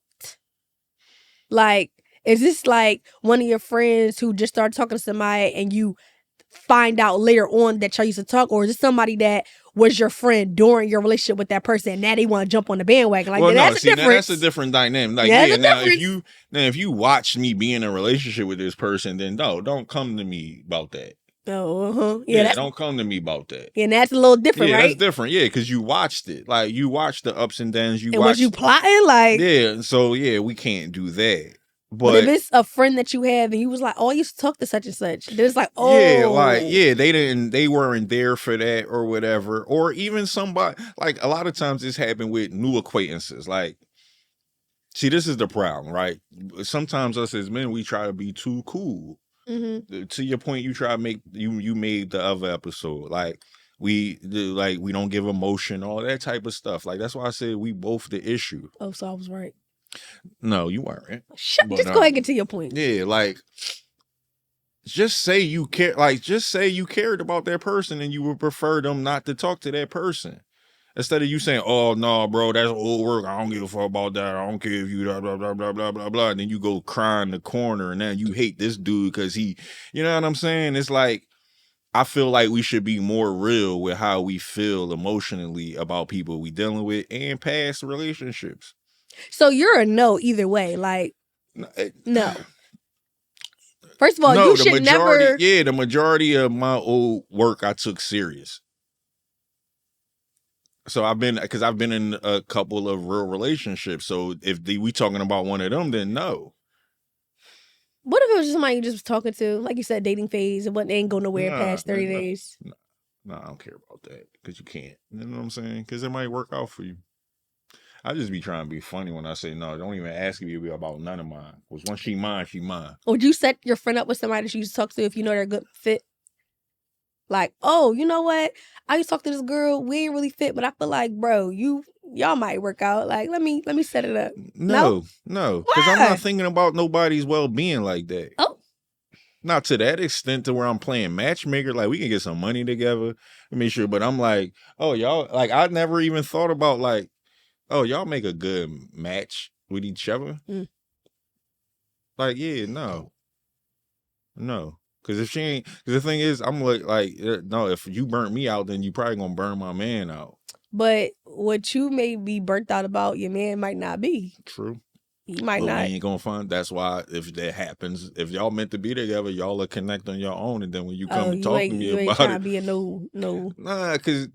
S2: Like, is this like one of your friends who just started talking to somebody and you find out later on that y'all used to talk, or is this somebody that was your friend during your relationship with that person and now they want to jump on the bandwagon? Like, well, that's a difference.
S1: That's a different dynamic. Like, yeah, now if you watch me be in a relationship with this person, then no, don't come to me about that.
S2: Oh,
S1: yeah, don't come to me about that.
S2: And that's a little different, right?
S1: That's different. Yeah, because you watched it. Like, you watched the ups and downs.
S2: Was you plotting? Like,
S1: yeah. So yeah, we can't do that.
S2: But if it's a friend that you have and you was like, oh, I used to talk to such and such, then it's like, oh,
S1: they weren't there for that or whatever, or even somebody, like, a lot of times this happened with new acquaintances. Like, see, this is the problem, right? Sometimes us as men, we try to be too cool. Mm-hmm. To your point, you try to make you made the other episode, like, we don't give emotion, all that type of stuff. Like, that's why I said we both the issue.
S2: Oh, so I was right.
S1: No, you weren't.
S2: Just go ahead and get to your point.
S1: Yeah, like, just say you care. Like, just say you cared about that person and you would prefer them not to talk to that person, instead of you saying, "Oh no, bro, that's old work. I don't give a fuck about that. I don't care if you blah blah blah blah blah blah blah." And then you go cry in the corner, and now you hate this dude because he, you know what I'm saying? It's like, I feel like we should be more real with how we feel emotionally about people we dealing with and past relationships.
S2: So you're a no either way. Like, no. First of all, you should never.
S1: Yeah, the majority of my old work I took serious. So I've been in a couple of real relationships. So if we talking about one of them, then no.
S2: What if it was just somebody you just was talking to, like you said, dating phase, and what ain't go nowhere past 30 days?
S1: No, I don't care about that, because you can't. You know what I'm saying? Because it might work out for you. I just be trying to be funny when I say no. Don't even ask me about none of mine. Because once she mine, she mine.
S2: Would you set your friend up with somebody that you used to talk to if you know they're a good fit? Like, oh, you know what? I used to talk to this girl. We ain't really fit, but I feel like, bro, y'all might work out. Like, let me set it up.
S1: No, because I'm not thinking about nobody's well-being like that.
S2: Oh,
S1: not to that extent to where I'm playing matchmaker. Like, we can get some money together. Let me sure. But I'm like, oh, y'all, like, I never even thought about, like, oh, y'all make a good match with each other. Mm. Like, yeah, no. Because if she ain't, because the thing is, I'm like, no, if you burnt me out, then you probably gonna burn my man out.
S2: But what you may be burnt out about, your man might not be.
S1: True.
S2: He might not.
S1: We ain't gonna find. That's why, if that happens, if y'all meant to be together, y'all will connect on your own, and then when you come and talk to me about it,
S2: be a no.
S1: Nah, because.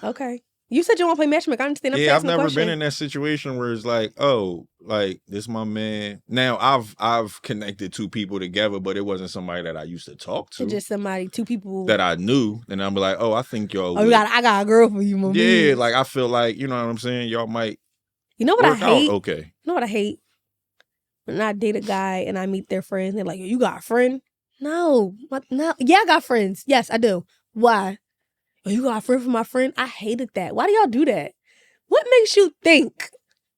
S2: Okay. You said you want to play matchmaker. I understand.
S1: I've never been in that situation where it's like, oh, like, this my man. Now I've connected two people together, but it wasn't somebody that I used to talk to.
S2: It's just two people
S1: that I knew, and I'm like, oh, I think y'all.
S2: Oh, I got a girl for you, my
S1: man. Like, I feel like, you know what I'm saying. Y'all might.
S2: You know what I hate?
S1: Okay.
S2: You know what I hate? When I date a guy and I meet their friends, they're like, you got a friend? No. What? No. Yeah, I got friends. Yes, I do. Why? Oh, you got a friend for my friend? I hated that. Why do y'all do that? What makes you think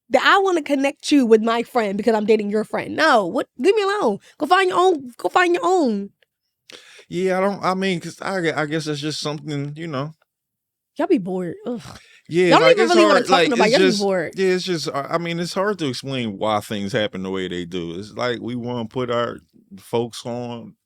S2: that I want to connect you with my friend because I'm dating your friend? No. What? Leave me alone. Go find your own. Go find your own.
S1: Yeah, because I guess it's just something, you know.
S2: Y'all be bored. Ugh.
S1: Yeah,
S2: y'all don't even really want to talk to nobody. Y'all be bored.
S1: Yeah, it's just, I mean, it's hard to explain why things happen the way they do. It's like we want to put our folks on.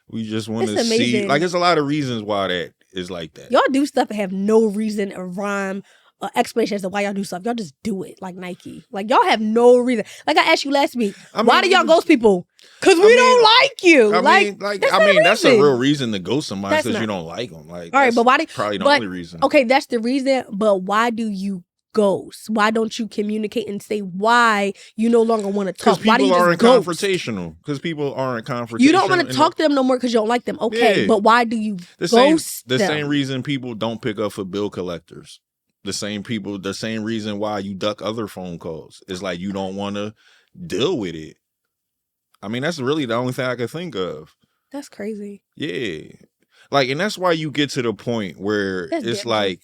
S1: We just want to see. Like, there's a lot of reasons why that is like that.
S2: Y'all do stuff and have no reason, a rhyme, or explanation as to why y'all do stuff. Y'all just do it, like Nike. Like, y'all have no reason. Like I asked you last week, why do y'all ghost people? Because we don't like you.
S1: That's a real reason to ghost somebody, because you don't like them. Like, all right, but why? Probably the only reason.
S2: Okay, that's the reason. But why do you ghost? Why don't you communicate and say why you no longer want to talk? Why do you just ghost?
S1: Confrontational? Because people aren't confrontational.
S2: You don't want to talk to them no more because you don't like them. Okay, but why do you ghost them?
S1: The same reason people don't pick up for bill collectors. The same reason why you duck other phone calls. It's like you don't want to deal with it. I mean, that's really the only thing I can think of.
S2: That's crazy.
S1: Yeah. Like, and that's why you get to the point where it's like,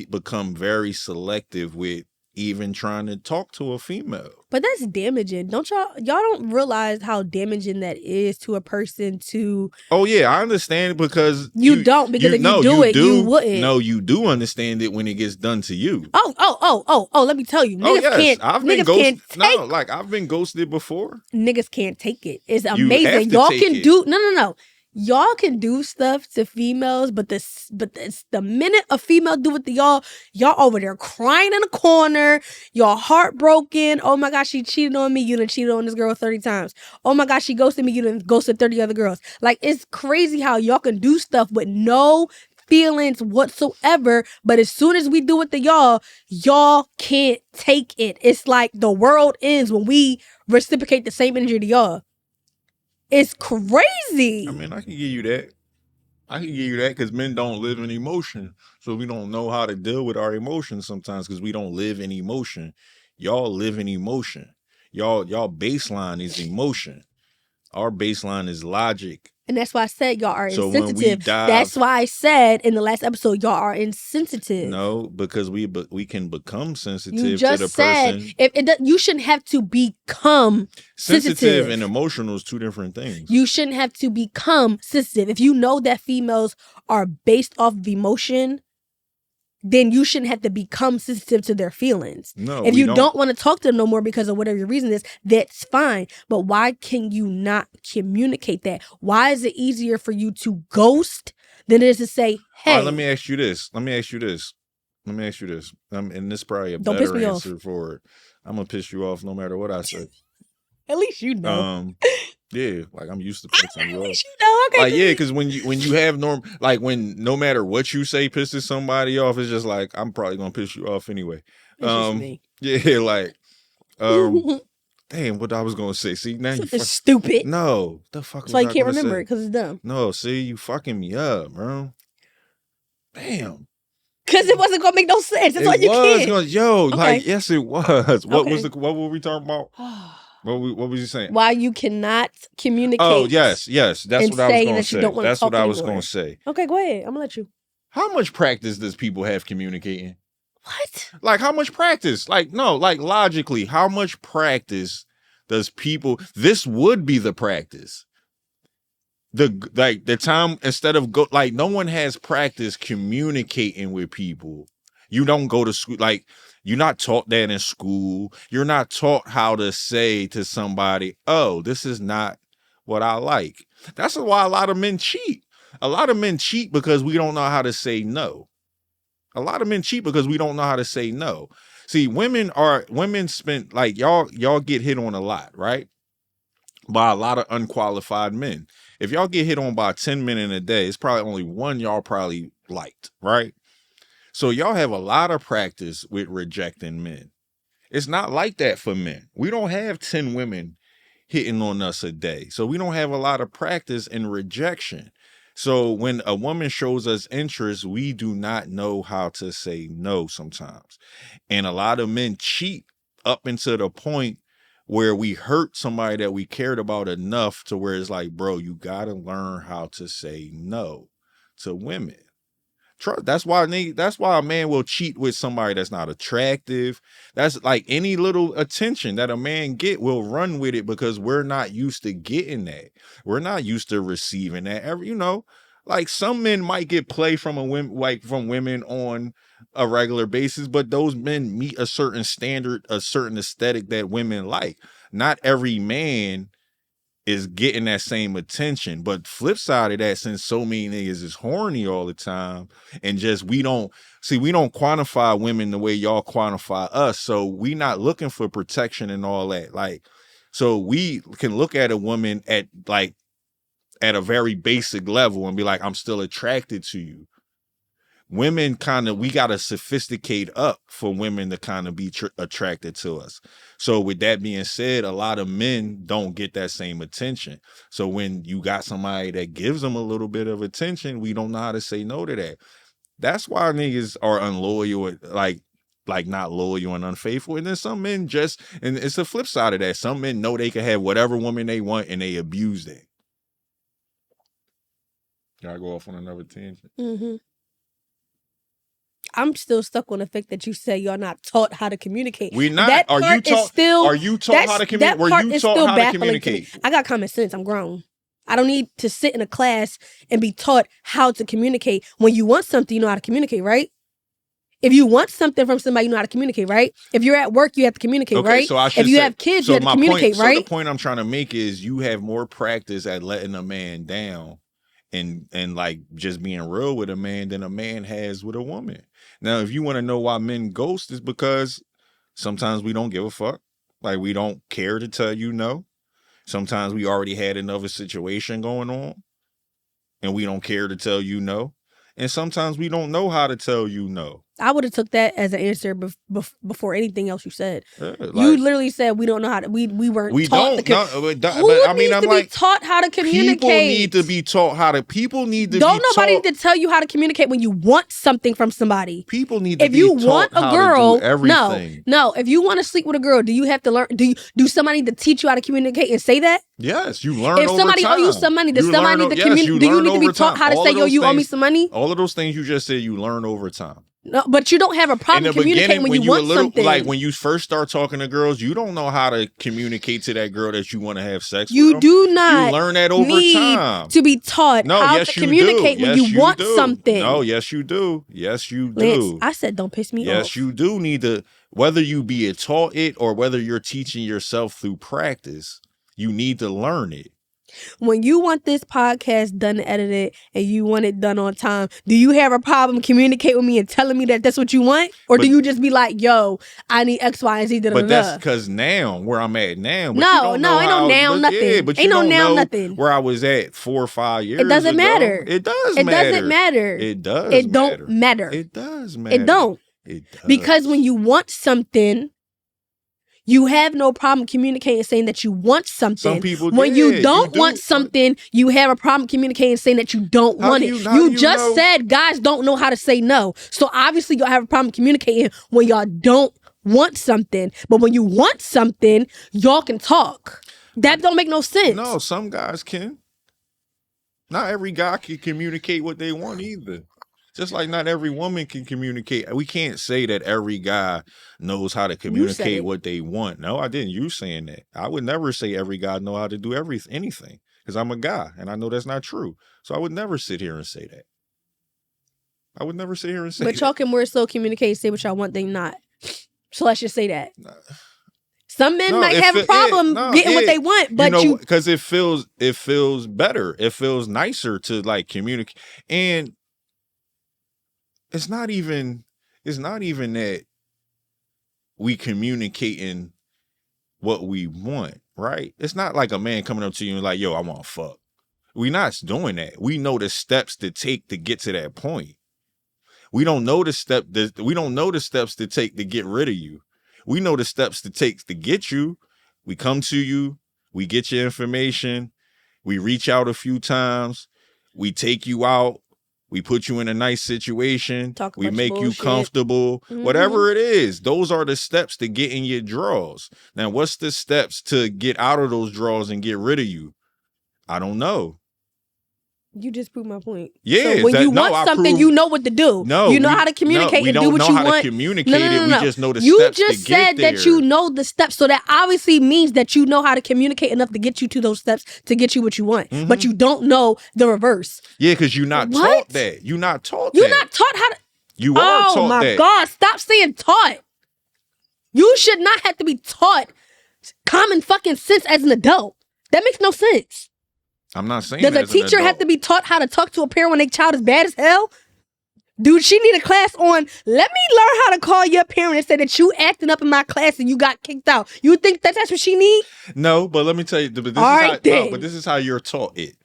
S1: become very selective with even trying to talk to a female.
S2: But that's damaging. Y'all don't realize how damaging that is to a person to...
S1: Oh yeah, I understand because
S2: you don't, because if you do it, you wouldn't.
S1: No, you do understand it when it gets done to you.
S2: Oh, let me tell you. Niggas
S1: yes.
S2: I've been ghosted.
S1: I've been ghosted before.
S2: Niggas can't take it. It's amazing. Y'all can do no. Y'all can do stuff to females, but the minute a female do it to y'all over there crying in a corner, y'all heartbroken. Oh my gosh, she cheated on me. You done cheated on this girl 30 times. Oh my gosh, she ghosted me. You done ghosted 30 other girls. Like, it's crazy how y'all can do stuff with no feelings whatsoever, but as soon as we do it to y'all can't take it. It's like the world ends when we reciprocate the same energy to y'all. It's crazy.
S1: I mean, I can give you that because men don't live in emotion, so we don't know how to deal with our emotions sometimes because we don't live in emotion. Y'all live in emotion. Y'all baseline is emotion. Our baseline is logic.
S2: And that's why I said y'all are insensitive. That's why I said in the last episode y'all are insensitive.
S1: No, because we can become sensitive to the person.
S2: You shouldn't have to become sensitive
S1: and emotional is two different things.
S2: You shouldn't have to become sensitive. If you know that females are based off of emotion, then you shouldn't have to become sensitive to their feelings.
S1: No,
S2: if you don't want to talk to them no more because of whatever your reason is, that's fine. But why can you not communicate that? Why is it easier for you to ghost than it is to say, hey?
S1: Let me ask you this. And this is probably a better answer for it. I'm going to piss you off no matter what I say.
S2: At least you know.
S1: Yeah, like I'm used to pissing you off.
S2: Okay.
S1: Like, yeah, because when you have when no matter what you say pisses somebody off, it's just like I'm probably gonna piss you off anyway.
S2: It's just me.
S1: Yeah, like damn, what I was gonna say. See, now you
S2: stupid.
S1: No, the fuck.
S2: So you can't remember it because it's dumb.
S1: No, see, you fucking me up, bro. Damn.
S2: Because it wasn't gonna make no sense. That's why you can't.
S1: Okay. Like, yes, it was. What were we talking about? What was you saying?
S2: Why you cannot communicate?
S1: Oh, yes. That's what I was going to say. That's what I was going to say.
S2: Okay, go ahead. I'm going to let you.
S1: How much practice does people have communicating?
S2: What?
S1: Like, how much practice? Like, no, like logically, how much practice does people... This would be the practice. The time, instead of no one has practice communicating with people. You don't go to school, like... You're not taught that in school. You're not taught how to say to somebody, oh, this is not what I like. That's why a lot of men cheat. A lot of men cheat because we don't know how to say no. A lot of men cheat because we don't know how to say no. See, women spend, like, y'all get hit on a lot, right? By a lot of unqualified men. If y'all get hit on by 10 men in a day, it's probably only one y'all probably liked, right? So y'all have a lot of practice with rejecting men. It's not like that for men. We don't have 10 women hitting on us a day. So we don't have a lot of practice in rejection. So when a woman shows us interest, we do not know how to say no sometimes. And a lot of men cheat up into the point where we hurt somebody that we cared about enough to where it's like, bro, you got to learn how to say no to women. That's why a man will cheat with somebody that's not attractive. That's like any little attention that a man get, will run with it because we're not used to getting that. We're not used to receiving that. Like some men might get play from women on a regular basis, but those men meet a certain standard, a certain aesthetic that women like. Not every man is getting that same attention. But flip side of that, since so many niggas is horny all the time and just we don't quantify women the way y'all quantify us. So we not looking for protection and all that. Like, so we can look at a woman at a very basic level and be like, I'm still attracted to you. Women we got to sophisticate up for women to kind of be attracted to us. So with that being said, a lot of men don't get that same attention. So when you got somebody that gives them a little bit of attention, we don't know how to say no to that. That's why niggas are unloyal, like not loyal and unfaithful. And then some men and it's the flip side of that. Some men know they can have whatever woman they want and they abuse that. Gotta go off on another tangent.
S2: Mm-hmm. I'm still stuck on the fact that you say y'all not taught how to communicate.
S1: We not.
S2: That part is still.
S1: Are you taught how to communicate?
S2: That part
S1: Were you
S2: is
S1: taught
S2: still
S1: how to
S2: baffling to me.
S1: communicate?
S2: I got common sense. I'm grown. I don't need to sit in a class and be taught how to communicate. When you want something, you know how to communicate, right? If you want something from somebody, you know how to communicate, right? If you're at work, you have to communicate,
S1: Okay,
S2: right?
S1: so I should
S2: if you
S1: say,
S2: have kids,
S1: so
S2: you have to communicate, right?
S1: So the point I'm trying to make is you have more practice at letting a man down and like just being real with a man than a man has with a woman. Now, if you want to know why men ghost, is because sometimes we don't give a fuck. Like, we don't care to tell you no. Sometimes we already had another situation going on and we don't care to tell you no. And sometimes we don't know how to tell you no.
S2: I would have took that as an answer before anything else you said.
S1: Like,
S2: you literally said we don't know how to. We weren't.
S1: We
S2: taught
S1: don't.
S2: Who needs to be taught how to communicate?
S1: People need to be taught how to. People need to.
S2: Don't nobody need to tell you how to communicate when you want something from somebody.
S1: People need to. If you want a girl,
S2: no. If you want to sleep with a girl, do you have to learn? Do somebody need to teach you how to communicate and say that?
S1: Yes, you learn.
S2: If somebody owe you some money, does somebody need to communicate? Do you need to be taught how to say, "Yo, you owe me some money"?
S1: All of those things you just said, you learn over time.
S2: No, but you don't have a problem communicating when you want something.
S1: Like when you first start talking to girls, you don't know how to communicate to that girl that you want to have sex with.
S2: You do not.
S1: You learn that over time.
S2: To be taught how to communicate when you want something.
S1: No, yes you do. Yes you do.
S2: Lance, I said don't piss me off.
S1: Yes, you do need to. Whether you be taught it or whether you're teaching yourself through practice, you need to learn it.
S2: When you want this podcast done and edited and you want it done on time, do you have a problem communicating with me and telling me that that's what you want? Or do you just be like, yo, I need X, Y, and Z,
S1: But that's because now, where I'm at now.
S2: No, ain't no now nothing.
S1: Yeah, but
S2: ain't no now nothing.
S1: Where I was at 4 or 5 years ago.
S2: It doesn't matter.
S1: It does matter.
S2: It doesn't matter.
S1: It does
S2: It don't matter.
S1: It does matter.
S2: It don't.
S1: It does.
S2: Because when you want something, you have no problem communicating saying that you want something.
S1: Some people
S2: when you don't want something, you have a problem communicating saying that you don't want it. You just said guys don't know how to say no. So obviously y'all have a problem communicating when y'all don't want something. But when you want something, y'all can talk. That don't make no sense.
S1: No, some guys can. Not every guy can communicate what they want either. Just like not every woman can communicate. We can't say that every guy knows how to communicate what they want. No, I didn't. You saying that. I would never say every guy know how to do anything because I'm a guy and I know that's not true. So I would never sit here and say that. I would never sit here and say that.
S2: But y'all can more so communicate and say what y'all want than not. So let's just say that. Some men might have a problem getting what they want, but
S1: because it feels better. It feels nicer to like communicate. And it's not even that we communicating what we want, right? It's not like a man coming up to you and like, yo, I want to fuck. We not doing that. We know the steps to take to get to that point. We don't know the steps to take to get rid of you. We know the steps to take to get you. We come to you, we get your information, we reach out a few times, we take you out. We put you in a nice situation. We make you comfortable. Mm-hmm. Whatever it is, those are the steps to get in your drawers. Now, what's the steps to get out of those drawers and get rid of you? I don't know.
S2: You just proved my point.
S1: Yeah.
S2: So when you want something, you know what to do.
S1: No,
S2: you know how to communicate and do what you want.
S1: We don't know how to communicate it. We just know the steps to get there.
S2: You just said that you know the steps. So that obviously means that you know how to communicate enough to get you to those steps to get you what you want. Mm-hmm. But you don't know the reverse.
S1: Yeah, because you're not taught that. You're not taught that.
S2: You're not taught how to.
S1: You are taught that. Oh
S2: my God. Stop saying taught. You should not have to be taught common fucking sense as an adult. That makes no sense.
S1: I'm not saying
S2: does a teacher have to be taught how to talk to a parent when their child is bad as hell? Dude, she need a class on, let me learn how to call your parent and say that you acting up in my class and you got kicked out. You think that that's what she need?
S1: No, but let me tell you, but this is how you're taught it.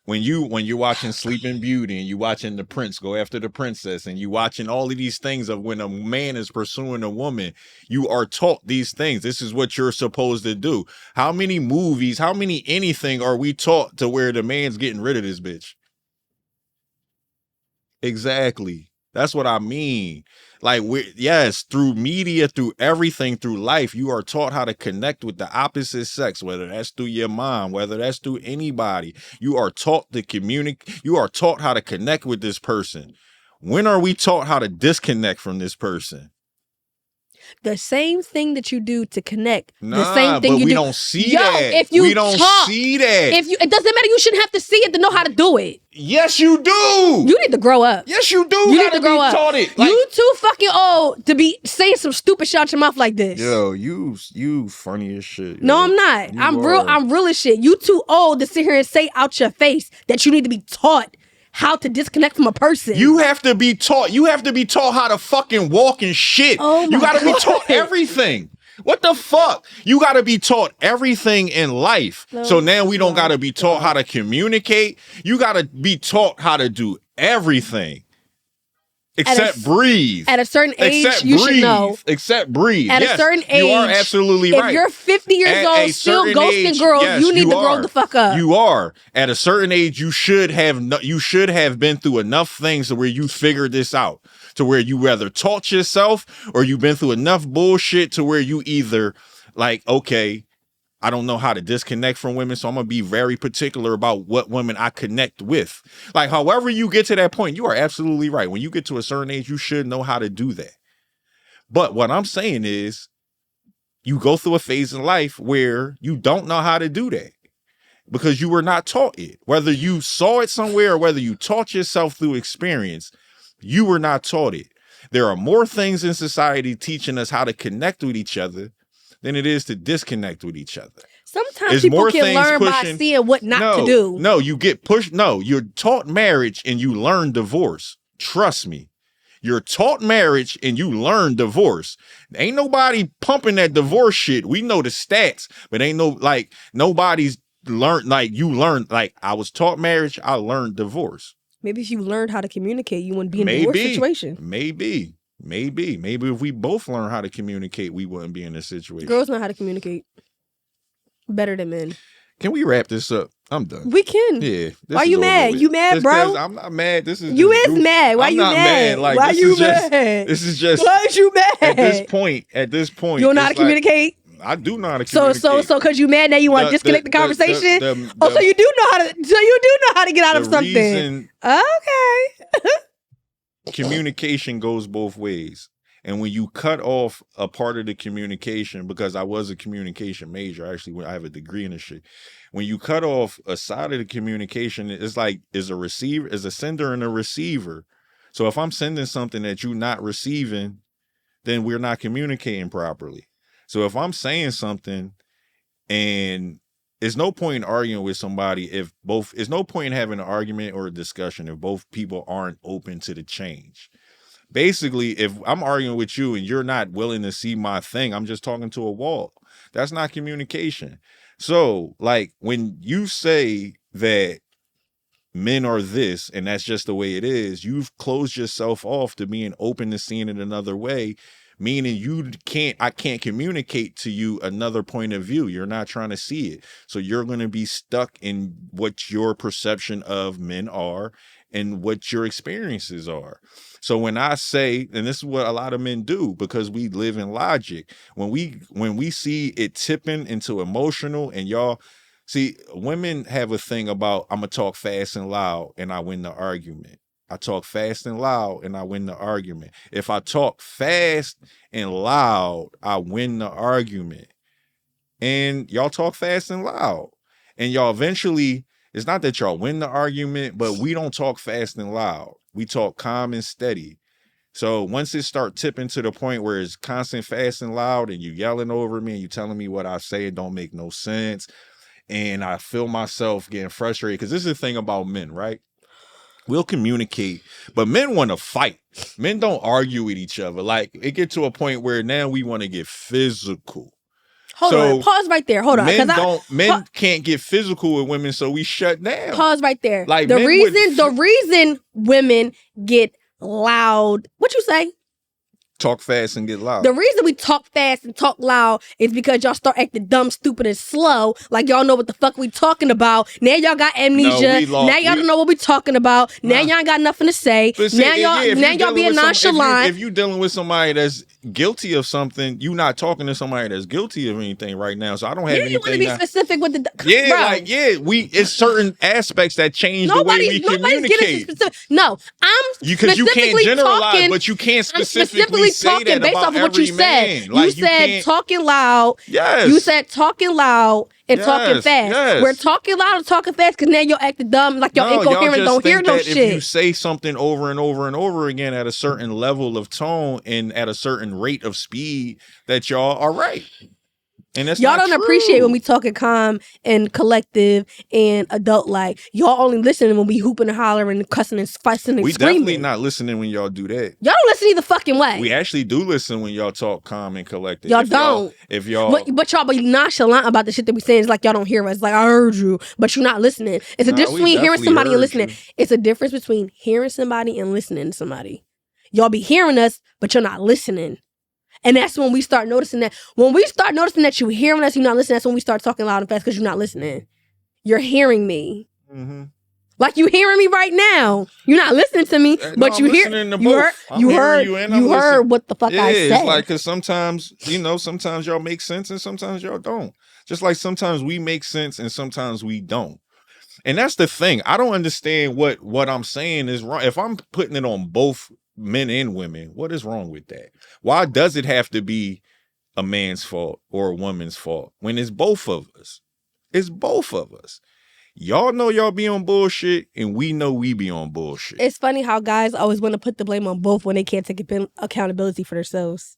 S1: When you're watching Sleeping Beauty and you watching the prince go after the princess and you watching all of these things of when a man is pursuing a woman, you are taught these things. This is what you're supposed to do. How many movies, how many anything are we taught to where the man's getting rid of this bitch? Exactly. That's what I mean. Like, yes, through media, through everything, through life, you are taught how to connect with the opposite sex, whether that's through your mom, whether that's through anybody. You are taught to communicate. You are taught how to connect with this person. When are we taught how to disconnect from this person?
S2: The same thing that you do to connect.
S1: Nah,
S2: the same thing
S1: but
S2: you
S1: we
S2: do.
S1: don't see that.
S2: If you
S1: we don't see that.
S2: It doesn't matter. You shouldn't have to see it to know how to do it.
S1: Yes, you do.
S2: You need to grow up.
S1: Yes, you do.
S2: You need to grow up.
S1: Taught it.
S2: You too fucking old to be saying some stupid shit out your mouth like this.
S1: Yo, you funny as shit. Yo.
S2: No, I'm not. I'm real as shit. You too old to sit here and say out your face that you need to be taught how to disconnect from a person.
S1: You have to be taught. You have to be taught how to fucking walk and shit.
S2: Oh my
S1: you gotta
S2: God.
S1: be taught everything. What the fuck? You gotta be taught everything in life. So now we don't gotta be taught how to communicate. You gotta be taught how to do everything. Except breathe.
S2: At a certain age, you should know.
S1: Except breathe.
S2: At a certain age,
S1: you are absolutely right.
S2: If you're 50 years old, still ghosting girls, you need to grow the fuck up.
S1: You are. At a certain age, you should have been through enough things to where you figured this out. To where you rather taught yourself or you've been through enough bullshit to where you either like, okay, I don't know how to disconnect from women, so I'm going to be very particular about what women I connect with. Like, however you get to that point, you are absolutely right. When you get to a certain age, you should know how to do that. But what I'm saying is, you go through a phase in life where you don't know how to do that because you were not taught it. Whether you saw it somewhere or whether you taught yourself through experience, you were not taught it. There are more things in society teaching us how to connect with each other than it is to disconnect with each other.
S2: Sometimes people can learn by seeing what not to do.
S1: No, you get pushed. No, you're taught marriage and you learn divorce. Trust me. You're taught marriage and you learn divorce. Ain't nobody pumping that divorce shit. We know the stats, but ain't nobody's learned like you learned. Like I was taught marriage, I learned divorce.
S2: Maybe if you learned how to communicate, you wouldn't be in a divorce situation.
S1: Maybe if we both learn how to communicate, we wouldn't be in this situation.
S2: Girls know how to communicate better than men.
S1: Can we wrap this up? I'm done.
S2: We can.
S1: Yeah.
S2: Why you mad? You mad, bro?
S1: I'm not mad. This is
S2: you is mad. Why you mad?
S1: Like,
S2: why you mad?
S1: This is just.
S2: Why is you mad?
S1: At this point,
S2: you don't know how to communicate.
S1: I do know how to communicate.
S2: So because you mad now, you want to disconnect the conversation. So you do know how to. So you do know how to get out of something. Okay.
S1: Communication goes both ways. And when you cut off a part of the communication, because I was a communication major, actually, I have a degree in this shit. When you cut off a side of the communication, it's like is a sender and a receiver. So if I'm sending something that you're not receiving, then we're not communicating properly. So if I'm saying something and there's no point in arguing with somebody there's no point in having an argument or a discussion if both people aren't open to the change. Basically, if I'm arguing with you and you're not willing to see my thing, I'm just talking to a wall. That's not communication. So, like, when you say that men are this and that's just the way it is, you've closed yourself off to being open to seeing it another way, meaning I can't communicate to you another point of view. You're not trying to see it. So you're going to be stuck in what your perception of men are and what your experiences are. So when I say, and this is what a lot of men do because we live in logic, when we see it tipping into emotional and y'all see, women have a thing about, I'm going to talk fast and loud and I win the argument. I talk fast and loud and I win the argument. If I talk fast and loud, I win the argument. And y'all talk fast and loud. And y'all eventually, it's not that y'all win the argument, but we don't talk fast and loud. We talk calm and steady. So once it start tipping to the point where it's constant fast and loud and you yelling over me and you telling me what I say don't make no sense, and I feel myself getting frustrated, because this is the thing about men, right? We'll communicate, but men want to fight. Men don't argue with each other. Like, it get to a point where now we want to get physical.
S2: Hold on. Pause right there. Hold on.
S1: Men can't get physical with women, so we shut down.
S2: Pause right there.
S1: Like
S2: the reason women get loud. What you say?
S1: talk fast and get loud.
S2: The reason we talk fast and talk loud is because y'all start acting dumb, stupid, and slow. Like y'all know what the fuck we talking about. Now y'all got amnesia. Now y'all don't know what we talking about. Now y'all ain't got nothing to say. Now y'all being nonchalant.
S1: If you dealing with somebody that's guilty of something, you not talking to somebody that's guilty of anything right now. So I don't have anything.
S2: You want to be specific with the
S1: it's certain aspects that change the way we communicate.
S2: No,
S1: because you can't generalize, but you can't specifically say that
S2: based off of what you said. You said talking loud.
S1: Yes.
S2: You said talking loud and talking fast.
S1: Yes.
S2: We're talking loud and talking fast because now you're acting dumb, like y'all incoherent, don't hear no shit.
S1: If you say something over and over and over again at a certain level of tone and at a certain rate of speed, that y'all are right. And that's
S2: y'all don't appreciate when we talking calm and collective and adult like. Y'all only listening when we hooping and hollering and cussing and fussing and screaming.
S1: We definitely not listening when y'all do that.
S2: Y'all don't listen either fucking way.
S1: We actually do listen when y'all talk calm and collective.
S2: Y'all don't. But y'all be nonchalant about the shit that we saying. It's like y'all don't hear us. Like, I heard you, but you're not listening. It's a difference between hearing somebody and listening. It's a difference between hearing somebody and listening to somebody. Y'all be hearing us, but you're not listening. And that's when we start noticing that. When we start noticing that you're hearing us, you're not listening, that's when we start talking loud and fast because you're not listening. You're hearing me.
S1: Mm-hmm.
S2: Like you hearing me right now. You're not listening to me, but you heard what the fuck I said.
S1: It's like, because sometimes y'all make sense and sometimes y'all don't. Just like sometimes we make sense and sometimes we don't. And that's the thing. I don't understand what I'm saying is wrong. If I'm putting it on both men and women, what is wrong with that? Why does it have to be a man's fault or a woman's fault when it's both of us? It's both of us. Y'all know y'all be on bullshit and we know we be on bullshit.
S2: It's funny how guys always want to put the blame on both when they can't take accountability for themselves.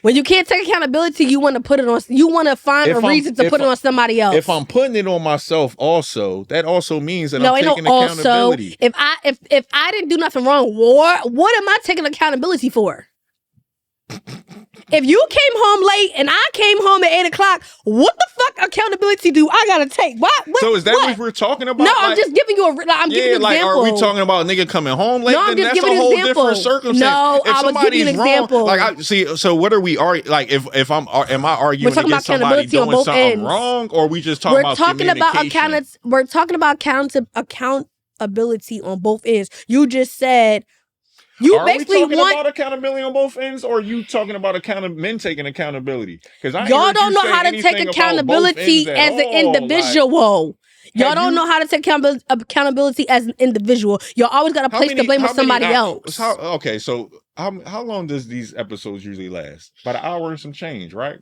S2: When you can't take accountability, you want to put it on. You want to find a reason to put it on somebody else.
S1: If I'm putting it on myself, also, that also means that I'm taking accountability.
S2: If I didn't do nothing wrong, what am I taking accountability for? If you came home late and I came home at 8:00, what the fuck accountability do I gotta take? What?
S1: So is that what we're talking about?
S2: No, I'm just giving you giving you an example.
S1: Are we talking about a nigga coming home late?
S2: No, I'm just giving you an example.
S1: Different circumstance.
S2: No, I was giving you an example.
S1: So what are we arguing? Like, am I arguing against somebody doing something wrong, or are we just talking about communication?
S2: We're talking about accountability on both ends. You just said.
S1: Are we talking about accountability on both ends, or are you talking about men taking accountability? Because
S2: y'all don't know how to take accountability as an individual. Y'all don't know how to take accountability as an individual. Y'all always got to place the blame on somebody else.
S1: So how long does these episodes usually last? About an hour and some change, right?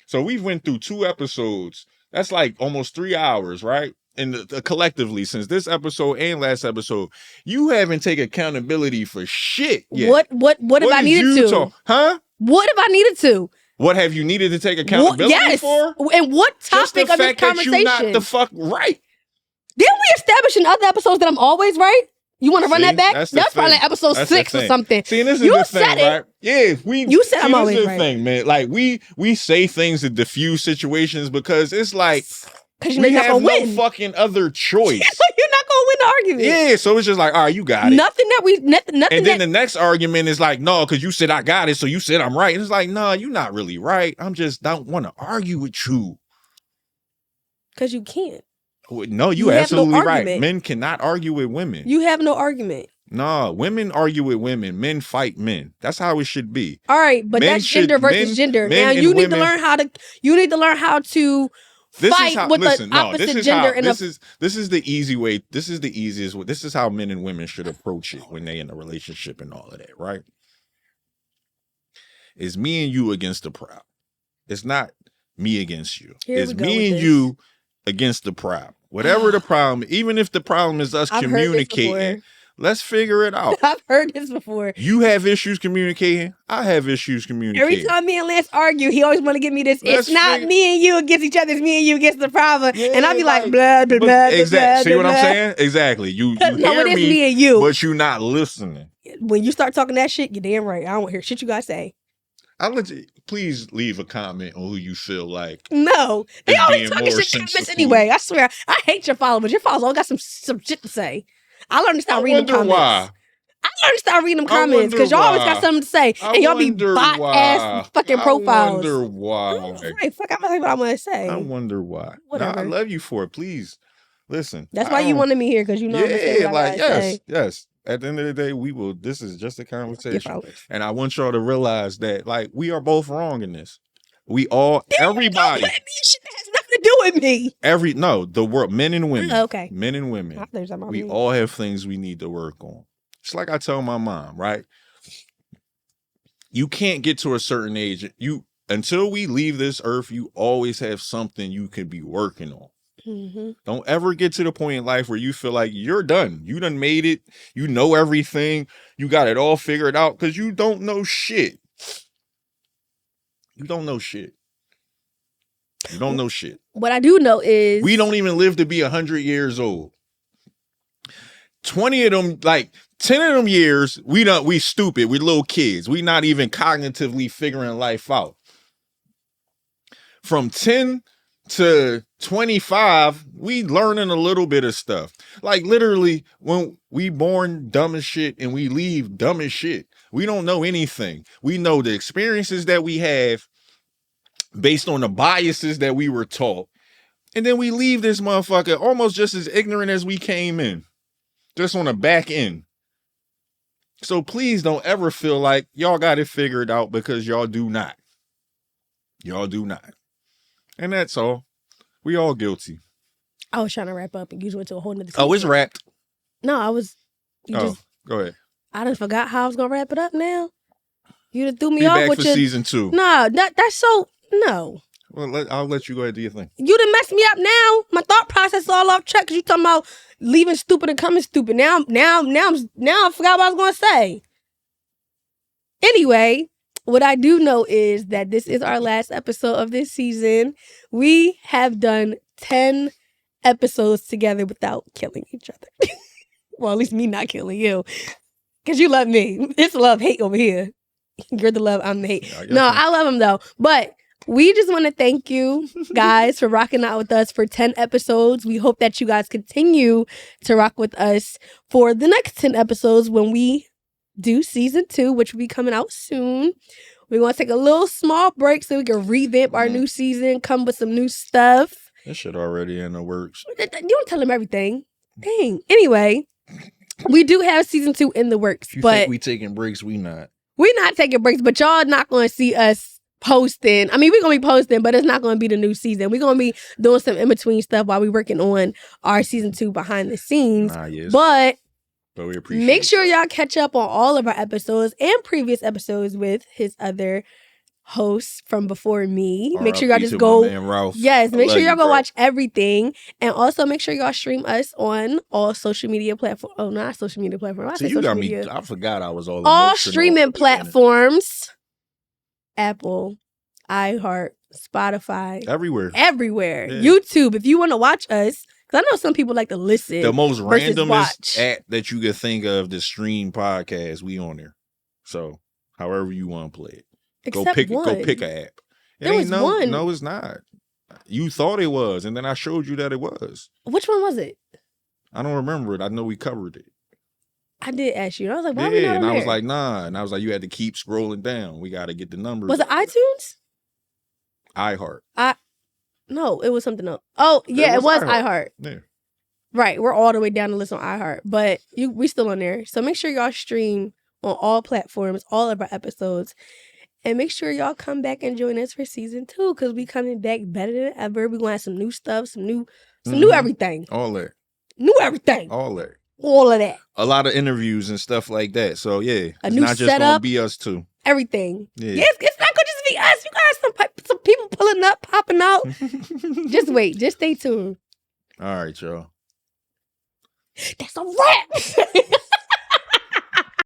S1: So we've went through 2 episodes. That's like almost 3 hours, right? And collectively, since this episode and last episode, you haven't taken accountability for shit yet.
S2: What if I needed to?
S1: Huh?
S2: What if I needed to?
S1: What have you needed to take accountability for?
S2: And what topic of this conversation? Just the fact that you're not
S1: the fuck right.
S2: Didn't we establish in other episodes that I'm always right? You want to run that back? That's probably episode 6 or something.
S1: See, this is the thing, right? Yeah,
S2: you said I'm always right.
S1: Thing, man. Like we say things to diffuse situations because it's like. Because we have no fucking other choice.
S2: You're not gonna win the argument.
S1: Yeah, so it's just like, all right, you got it.
S2: Nothing.
S1: And then the next argument is like, no, because you said I got it, so you said I'm right. And it's like, no, you're not really right. I'm just don't want to argue with you.
S2: Because you can't.
S1: No, you absolutely right. Men cannot argue with women.
S2: You have no argument.
S1: No, women argue with women. Men fight men. That's how it should be.
S2: All right, but that's gender versus gender. Now you need to learn how to. You need to learn how to. This is how, this is the easy way. This is the easiest way. This is how men and women should approach it when they in a relationship and all of that, right? It's me and you against the problem. It's not me against you. It's me and you against the problem. Whatever the problem, even if the problem is us communicating, let's figure it out. I've heard this before.
S1: You have issues communicating. I have issues communicating.
S2: Every time me and Lance argue, he always want to give me this. It's not me and you against each other. It's me and you against the problem. Yeah, and I'll be like, blah, blah, blah,
S1: exactly. See
S2: what
S1: I'm saying? Exactly. You hear
S2: me and you.
S1: But you're not listening.
S2: When you start talking that shit, you're damn right. I don't hear shit you guys say.
S1: Please leave a comment on who you feel like.
S2: No. They always talking shit in comments anyway. I swear. I hate your followers. Your followers all got some shit to say. I learned to stop reading comments. I gotta start reading them comments because y'all always got something to say. And y'all be bot-ass fucking profiles.
S1: I wonder why.
S2: Right, fuck, I'm gonna say what I'm gonna say.
S1: I wonder why.
S2: Whatever.
S1: Nah, I love you for it. Please, listen.
S2: That's why you wanted me here, because you know I'm gonna say what I gotta say.
S1: Yes. At the end of the day, this is just a conversation. And I want y'all to realize that, like, we are both wrong in this. Everybody.
S2: Don't let me shit that has nothing to do with me.
S1: The world, men and women.
S2: Okay.
S1: Men and women. We all have things we need to work on. It's like I tell my mom, right? You can't get to a certain age. Until we leave this earth, you always have something you can be working on. Mm-hmm. Don't ever get to the point in life where you feel like you're done. You done made it. You know everything. You got it all figured out, because you don't know shit. You don't know shit. You don't know shit.
S2: What I do know is
S1: we don't even live to be 100 years old. 20 of them, like 10 of them years, we stupid. We little kids. We not even cognitively figuring life out. From 10 to 25, we learning a little bit of stuff. Like literally, when we born dumb as shit and we leave dumb as shit. We don't know anything. We know the experiences that we have based on the biases that we were taught. And then we leave this motherfucker almost just as ignorant as we came in. Just on the back end. So please don't ever feel like y'all got it figured out, because y'all do not. Y'all do not. And that's all. We all guilty.
S2: I was trying to wrap up and you went to a whole nother.
S1: Oh, it's wrapped.
S2: No, I was.
S1: Go ahead.
S2: I done forgot how I was gonna wrap it up now. You done threw me
S1: Be
S2: off
S1: back
S2: with
S1: for season 2.
S2: Nah, that's so no.
S1: Well, I'll let you go ahead and do your thing.
S2: You done messed me up now. My thought process is all off track because you talking about leaving stupid and coming stupid. Now I forgot what I was gonna say. Anyway, what I do know is that this is our last episode of this season. We have done 10 episodes together without killing each other. Well, at least me not killing you. Because you love me. It's love-hate over here. You're the love, I'm the hate. No, I love him though. But we just want to thank you guys for rocking out with us for 10 episodes. We hope that you guys continue to rock with us for the next 10 episodes when we do season 2, which will be coming out soon. We're going to take a little small break so we can revamp our new season, come with some new stuff.
S1: This shit already in the works.
S2: You don't tell them everything. Dang. Anyway, we do have season 2 in the works.
S1: If you think we taking breaks, we not.
S2: We're not taking breaks, but y'all not going to see us posting. I mean, we're going to be posting, but it's not going to be the new season. We're going to be doing some in-between stuff while we're working on our season 2 behind the scenes.
S1: Yes.
S2: But
S1: we appreciate
S2: make sure y'all catch up on all of our episodes and previous episodes with his other hosts from before me. Make sure y'all just go. Yes, make sure y'all go watch everything. And also make sure y'all stream us on all social media platforms. Oh, not social media platforms.
S1: See, you got me. I forgot I was
S2: all streaming platforms. Apple, iHeart, Spotify.
S1: Everywhere.
S2: Yeah. YouTube, if you want to watch us. Because I know some people like to listen.
S1: The most randomest app that you could think of to stream podcasts, we on there. So, however you want to play it. Go pick an app.
S2: There was one.
S1: No, it's not. You thought it was, and then I showed you that it was.
S2: Which one was it?
S1: I don't remember it. I know we covered it.
S2: I did ask you. And I was like, why are we not on there?
S1: I was like, nah. And I was like, you had to keep scrolling down. We got to get the numbers.
S2: Was it iTunes?
S1: iHeart.
S2: No, it was something else. Oh, yeah, it was iHeart.
S1: Yeah.
S2: Right. We're all the way down the list on iHeart. But we still on there. So make sure y'all stream on all platforms, all of our episodes. And make sure y'all come back and join us for season 2, because we coming back better than ever. We're going to have some new stuff, some new everything.
S1: All that.
S2: New everything.
S1: All that.
S2: All of that.
S1: A lot of interviews and stuff like that. So, yeah.
S2: It's not just going to
S1: be us two.
S2: Everything. Yeah. It's not going to just be us. You got some people pulling up, popping out. Just wait. Just stay tuned.
S1: All right, y'all.
S2: That's a wrap.